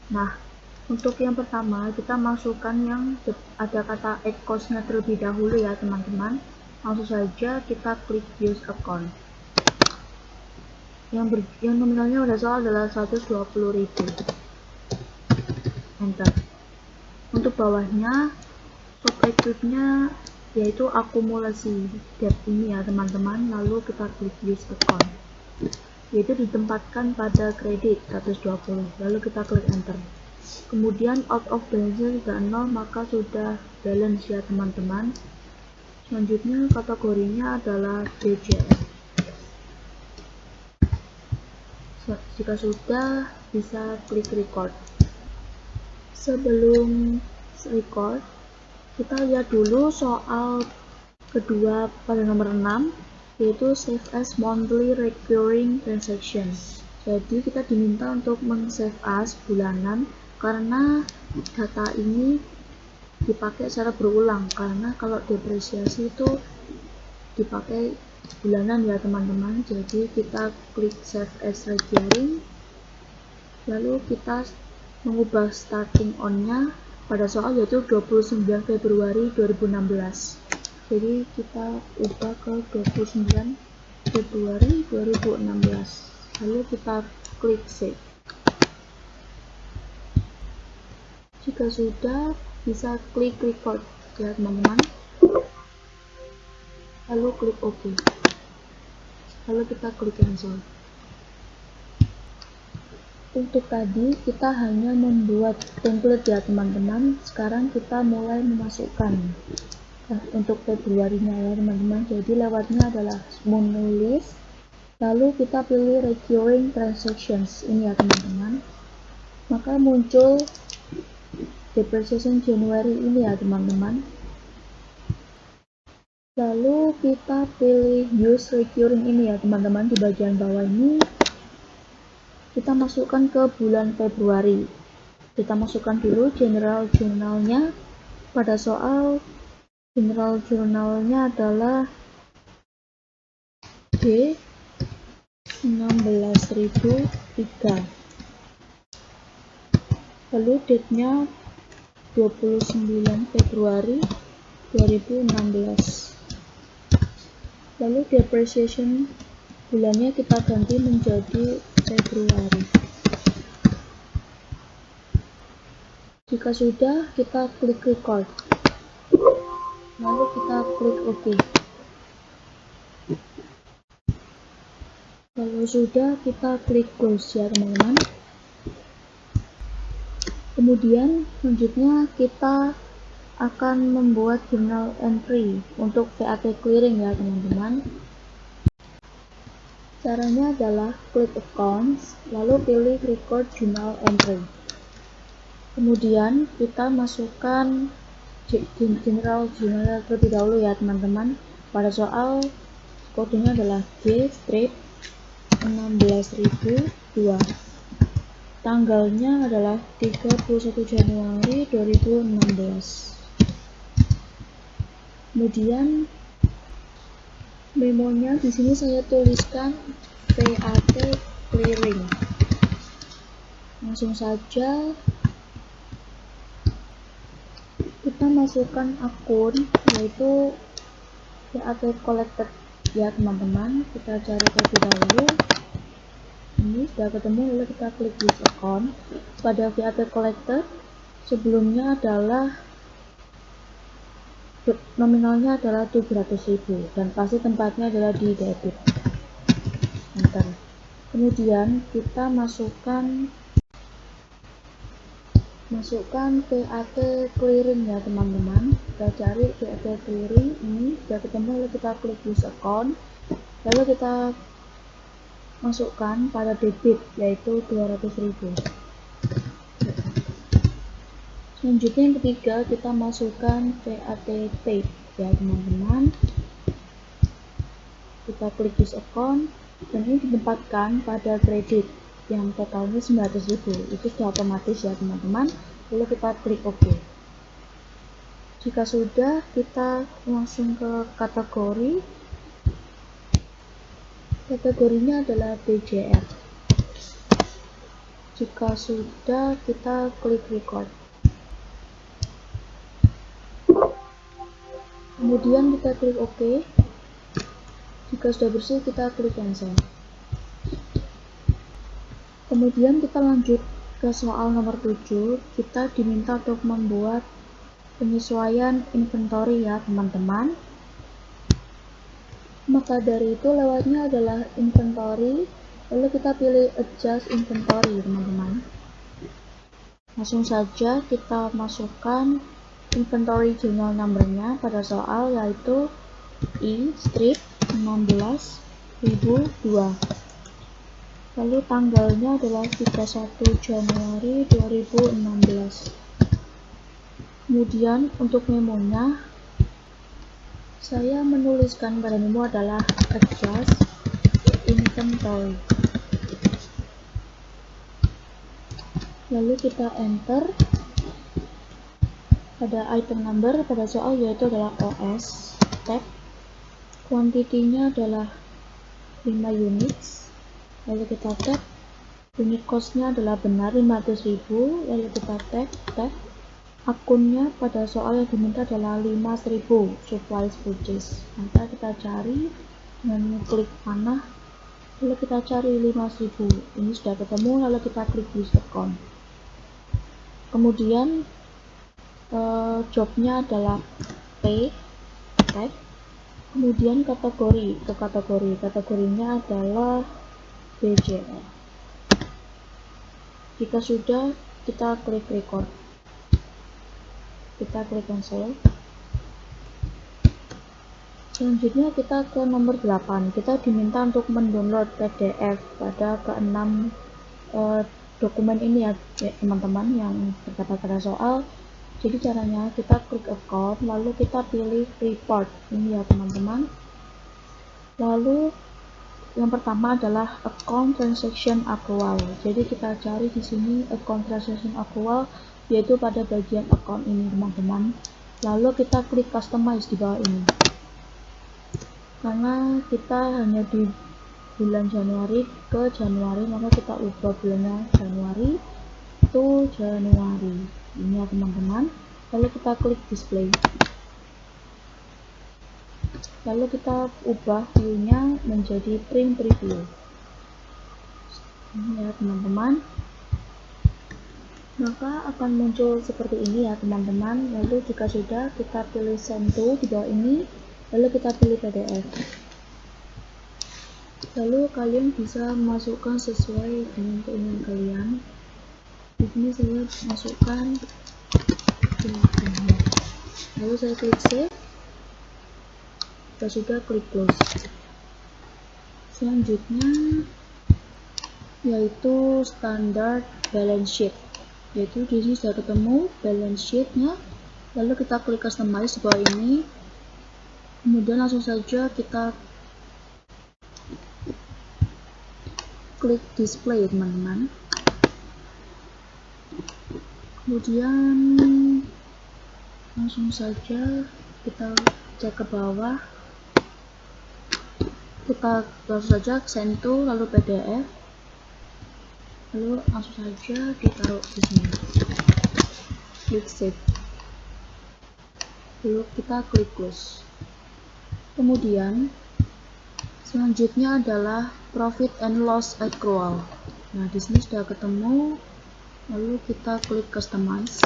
Nah, untuk yang pertama kita masukkan yang ada kata add cost-nya terlebih dahulu ya teman-teman. Langsung saja kita klik use account. Yang nominalnya pada soal adalah 120.000. Enter. Untuk bawahnya shop equipnya yaitu akumulasi debt ini ya teman-teman, lalu kita klik use account, yaitu ditempatkan pada kredit 120, lalu kita klik enter. Kemudian out of balance sudah 0, maka sudah balance ya teman-teman. Selanjutnya kategorinya adalah BCR. Jika sudah, bisa klik record. Sebelum record, kita lihat dulu soal kedua pada nomor 6, yaitu save as monthly recurring transaction. Jadi kita diminta untuk men-save as bulanan karena data ini dipakai secara berulang, karena kalau depresiasi itu dipakai bulanan ya teman-teman. Jadi kita klik save as recurring, lalu kita mengubah starting on-nya pada soal yaitu 29 Februari 2016. Jadi kita ubah ke 29 Februari 2016. Lalu kita klik save. Jika sudah, bisa klik record ya teman-teman. Lalu klik OK. Lalu kita klik cancel. Untuk tadi kita hanya membuat template ya teman-teman. Sekarang kita mulai memasukkan untuk Februarinya ya teman-teman. Jadi lewatnya adalah menulis, lalu kita pilih recurring transactions ini ya teman-teman. Maka muncul depreciation January ini ya teman-teman. Lalu kita pilih use recurring ini ya teman-teman. Di bagian bawah ini kita masukkan ke bulan Februari. Kita masukkan dulu general journalnya. Pada soal general journalnya adalah D 16.003. Lalu date-nya 29 Februari 2016. Lalu depreciation bulannya kita ganti menjadi Februari. Jika sudah, kita klik record. Lalu kita klik OK. Kalau sudah, kita klik close ya teman-teman. Kemudian selanjutnya kita akan membuat journal entry untuk VAT clearing ya teman-teman. Caranya adalah klik accounts, lalu pilih record journal entry. Kemudian kita masukkan general journal terlebih dahulu ya teman-teman. Pada soal kodenya adalah G-16002. Tanggalnya adalah 31 Januari 2016. Kemudian memonya di sini saya tuliskan VAT clearing. Langsung saja kita masukkan akun yaitu VAT collected ya teman-teman. Kita cari terlebih dahulu. Ini sudah ketemu, lalu kita klik use account. Pada VAT collected sebelumnya adalah nominalnya adalah 700.000 dan pasti tempatnya adalah di debit. Enter. Kemudian kita masukkan VAT clearing ya teman-teman. Kita cari VAT clearing, ini sudah ketemu, lalu kita klik use account, lalu kita masukkan pada debit yaitu 200.000. Selanjutnya yang ketiga, kita masukkan VAT paid ya teman-teman. Kita klik use account dan ini ditempatkan pada kredit yang totalnya 900.000. Itu sudah otomatis ya teman-teman. Lalu kita klik OK. Jika sudah, kita langsung ke kategori. Kategorinya adalah BJR. Jika sudah, kita klik record. Kemudian kita klik OK. Jika sudah bersih, kita klik cancel. Kemudian kita lanjut ke soal nomor 7. Kita diminta untuk membuat penyesuaian inventory ya teman-teman. Maka dari itu lewatnya adalah inventory, lalu kita pilih adjust inventory teman-teman. Langsung saja kita masukkan inventory journal number-nya pada soal yaitu I-16.002. Lalu tanggalnya adalah 31 Januari 2016. Kemudian untuk memonya, saya menuliskan pada memo adalah adjust inventory. Lalu kita enter. Pada item number pada soal yaitu adalah OS tab. Quantity-nya adalah 5 units. Lalu kita tab. Unit cost-nya adalah benar 500.000, lalu kita tag akunnya pada soal yang diminta adalah 5.000 supplies purchase. Maka kita cari dengan klik panah, lalu kita cari 5.000. Ini sudah ketemu, lalu kita klik use account. Kemudian jobnya adalah pay, tag, kemudian kategorinya adalah BJR. Jika sudah, kita klik record, kita klik cancel. Selanjutnya kita ke nomor 8. Kita diminta untuk mendownload PDF pada ke-6 dokumen ini ya teman-teman yang terdapat pada soal. Jadi caranya kita klik account, lalu kita pilih report ini ya teman-teman. Lalu yang pertama adalah account transaction accrual. Jadi kita cari di sini account transaction accrual, yaitu pada bagian account ini teman-teman. Lalu kita klik customize di bawah ini. Karena kita hanya di bulan Januari ke Januari, maka kita ubah bulannya Januari to Januari. Ini ya teman-teman. Lalu kita klik display. Lalu kita ubah view-nya menjadi print preview. Ini ya teman-teman. Maka akan muncul seperti ini ya teman-teman. Lalu jika sudah, kita pilih send to di bawah ini. Lalu kita pilih PDF. Lalu kalian bisa masukkan sesuai dengan keinginan kalian. Di sini saya masukkan. Lalu saya klik save. Kita sudah klik close. Selanjutnya yaitu standard balance sheet, yaitu di sini sudah ketemu balance sheetnya. Lalu kita klik customize di bawah ini, kemudian langsung saja kita klik display teman-teman. Kemudian langsung saja kita cek ke bawah, kita langsung saja send to, lalu PDF, lalu langsung saja ditaruh di sini, klik save, lalu kita klik close. Kemudian selanjutnya adalah profit and loss accrual. Nah di sini sudah ketemu, lalu kita klik customize.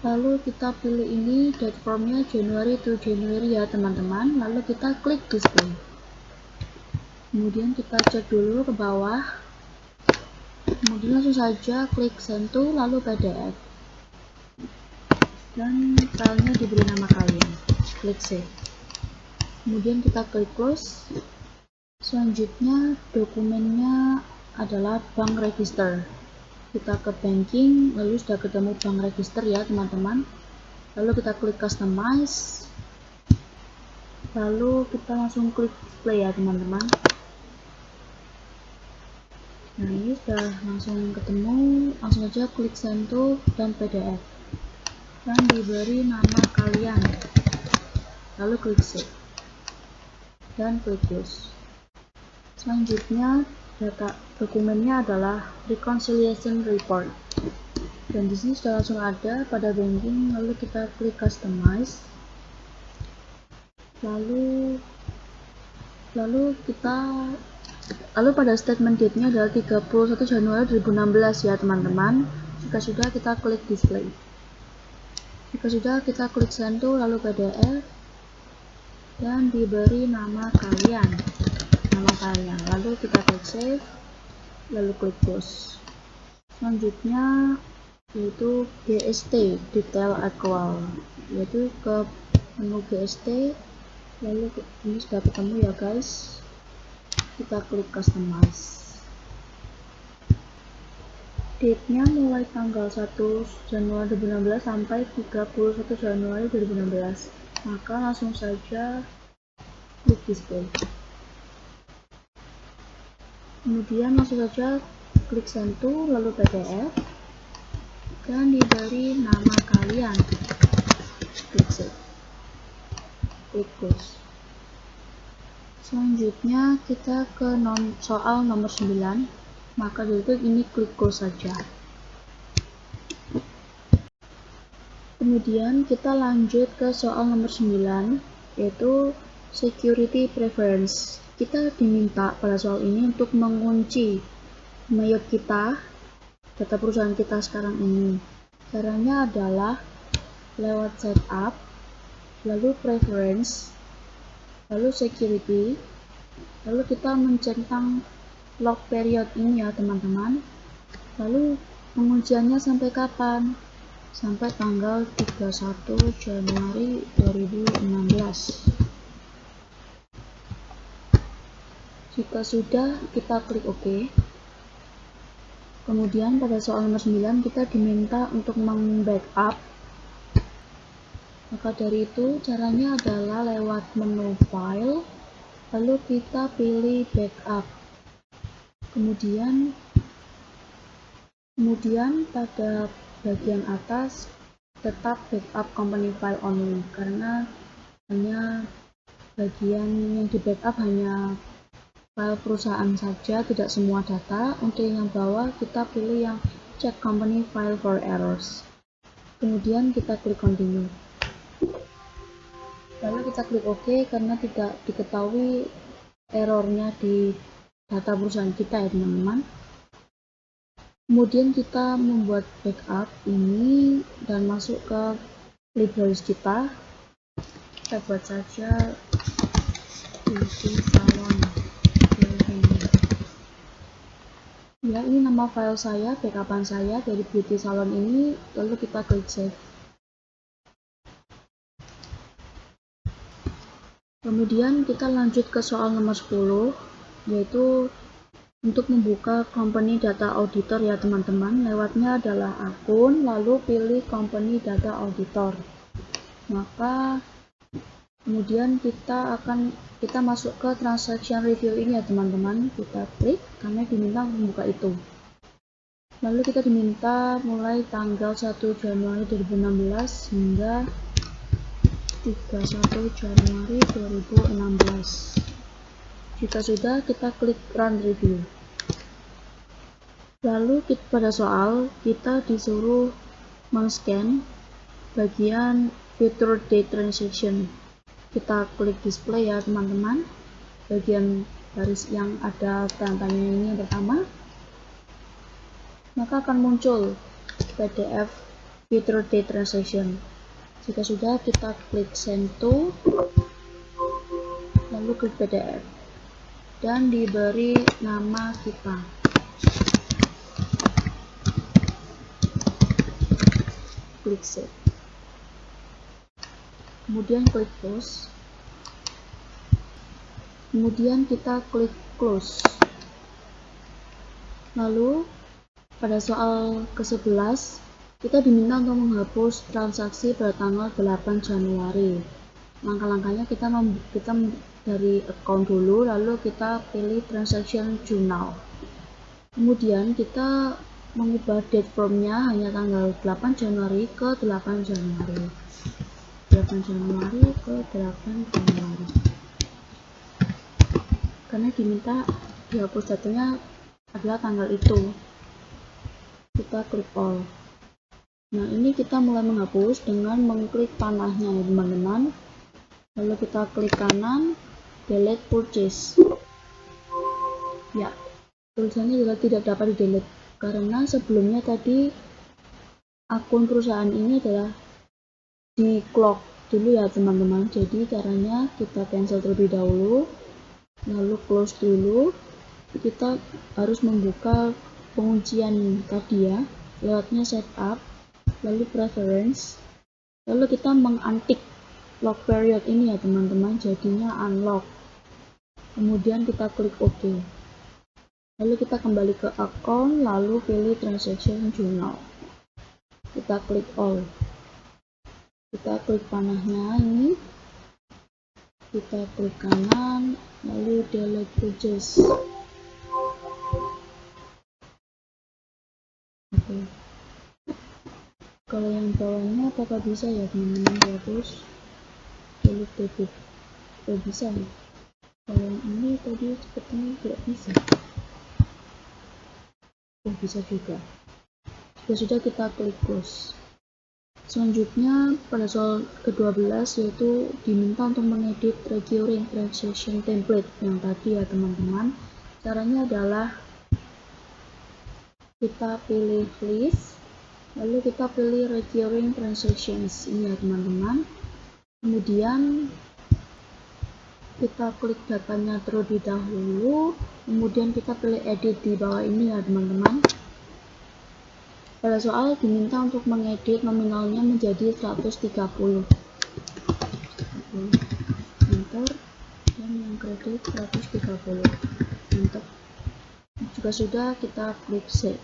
Lalu kita pilih ini date formnya Januari to January ya teman-teman. Lalu kita klik display. Kemudian kita cek dulu ke bawah. Kemudian langsung saja klik send to, lalu PDF. Dan filenya diberi nama kalian. Klik save. Kemudian kita klik close. Selanjutnya dokumennya adalah bank register. Kita ke banking, lalu sudah ketemu bank register ya teman-teman. Lalu kita klik customize, lalu kita langsung klik display ya teman-teman. Nah ini sudah langsung ketemu, langsung aja klik send to dan PDF dan diberi nama kalian, lalu klik save dan klik close. Selanjutnya data dokumennya adalah reconciliation report, dan di sini sudah langsung ada pada banking. Lalu kita klik customize, lalu pada statement date-nya adalah 31 Januari 2016 ya teman-teman. Jika sudah, kita klik display. Jika sudah, kita klik send to, lalu PDF dan diberi nama kalian, lalu kita klik save, lalu klik close. Selanjutnya yaitu GST detail accrual, yaitu ke menu GST, lalu ini sudah ketemu ya guys. Kita klik customize. Date-nya mulai tanggal 1 Januari 2016 sampai 31 Januari 2016. Maka langsung saja klik display. Kemudian langsung saja klik send to, lalu PDF dan diberi nama kalian. Klik save. Klik close. Selanjutnya kita ke soal nomor 9. Maka dari itu ini klik close saja. Kemudian kita lanjut ke soal nomor 9, yaitu security preference. Kita diminta pada soal ini untuk mengunci email kita, data perusahaan kita sekarang ini. Caranya adalah lewat setup, lalu preference, lalu security, lalu kita mencentang lock period ini ya teman-teman. Lalu pengunciannya sampai kapan? Sampai tanggal 31 Januari 2016. Jika sudah, kita klik OK. Kemudian pada soal nomor 9 kita diminta untuk membackup. Maka dari itu caranya adalah lewat menu file, lalu kita pilih backup. Kemudian pada bagian atas tetap backup company file only, karena hanya bagian yang di backup hanya file perusahaan saja, tidak semua data. Untuk yang bawah kita pilih yang check company file for errors. Kemudian kita klik continue. Lalu kita klik OK karena tidak diketahui errornya di data perusahaan kita ya teman-teman. Kemudian kita membuat backup ini dan masuk ke library kita. Kita buat saja beauty salon. Ya, ini nama file saya, backupan saya dari beauty salon ini. Lalu kita klik save. Kemudian kita lanjut ke soal nomor 10, yaitu untuk membuka company data auditor ya teman-teman. Lewatnya adalah akun, lalu pilih company data auditor. Maka kemudian kita masuk ke transaction review ini ya teman-teman. Kita klik karena diminta membuka itu. Lalu kita diminta mulai tanggal 1 Januari 2016 hingga 31 Januari 2016. Jika sudah, kita klik run review. Lalu pada soal kita disuruh men-scan bagian future date transaction. Kita klik display ya teman-teman, bagian garis yang ada tanda tanya ini yang pertama, maka akan muncul PDF future date transaction. Jika sudah, kita klik send to, lalu klik PDF dan diberi nama kita. Klik save. Kemudian klik post. Kemudian kita klik close. Lalu pada soal ke-11 kita diminta untuk menghapus transaksi pada tanggal 8 Januari. Langkah-langkahnya kita dari account dulu, lalu kita pilih transaction journal. Kemudian kita mengubah date formnya hanya tanggal 8 Januari ke 8 Januari. 8 Januari ke 8 Januari. Karena diminta dihapus datanya adalah tanggal itu. Kita klik all. Nah, ini kita mulai menghapus dengan mengklik panahnya ya teman-teman. Lalu kita klik kanan, delete purchase. Ya, tulisannya juga tidak dapat di delete karena sebelumnya tadi akun perusahaan ini adalah di clock dulu ya teman-teman. Jadi caranya kita cancel terlebih dahulu, lalu close dulu. Kita harus membuka penguncian tadi ya, lewatnya setup, lalu preference, lalu kita menguntick lock period ini ya teman-teman, jadinya unlock. Kemudian kita klik OK. Lalu kita kembali ke account, lalu pilih transaction journal. Kita klik all. Kita klik panahnya ini. Kita klik kanan, lalu delete purchase. Oke. Kalau yang bawahnya apakah bisa ya teman-teman dihapus? Delete debit. Oh, bisa ya. Kalau yang ini tadi sepertinya tidak bisa. Oh, bisa juga. Jika sudah, kita klik close. Selanjutnya pada soal ke-12 yaitu diminta untuk mengedit recurring transaction template yang tadi ya teman-teman. Caranya adalah kita pilih list, lalu kita pilih recurring transactions ini ya teman-teman. Kemudian kita klik datanya terlebih dahulu, kemudian kita pilih edit di bawah ini ya teman-teman. Pada soal diminta untuk mengedit nominalnya menjadi 130. Enter, dan yang kredit 130. Enter. Jika sudah, kita klik save.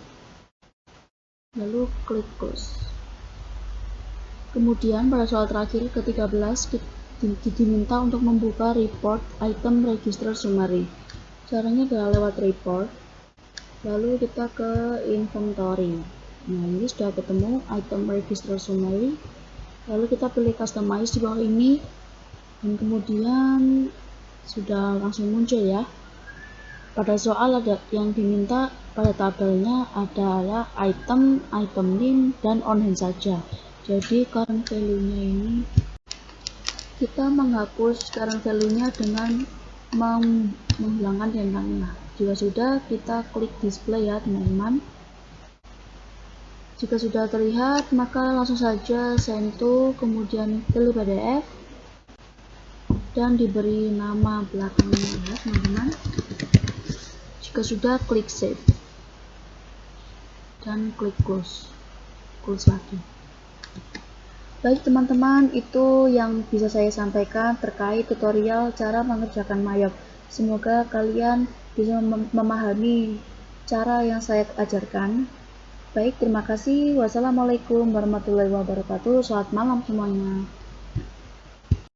Lalu klik close. Kemudian pada soal terakhir ke-13 diminta untuk membuka report item register summary. Caranya adalah lewat report, lalu kita ke inventory. Nah, ini sudah ketemu item register summary, lalu kita pilih customize di bawah ini, dan kemudian sudah langsung muncul ya. Pada soal ada yang diminta pada tabelnya adalah item, item name, dan on hand saja. Jadi current value-nya ini kita menghapus current value-nya dengan menghilangkan centangnya. Jika sudah, kita klik display ya teman-teman. Jika sudah terlihat, maka langsung saja send to, kemudian pilih PDF dan diberi nama belakangnya ya teman-teman. Jika sudah, klik save dan klik close lagi. Baik teman-teman, itu yang bisa saya sampaikan terkait tutorial cara mengerjakan mayop. Semoga kalian bisa memahami cara yang saya ajarkan. Baik, terima kasih. Wassalamualaikum warahmatullahi wabarakatuh. Selamat malam semuanya.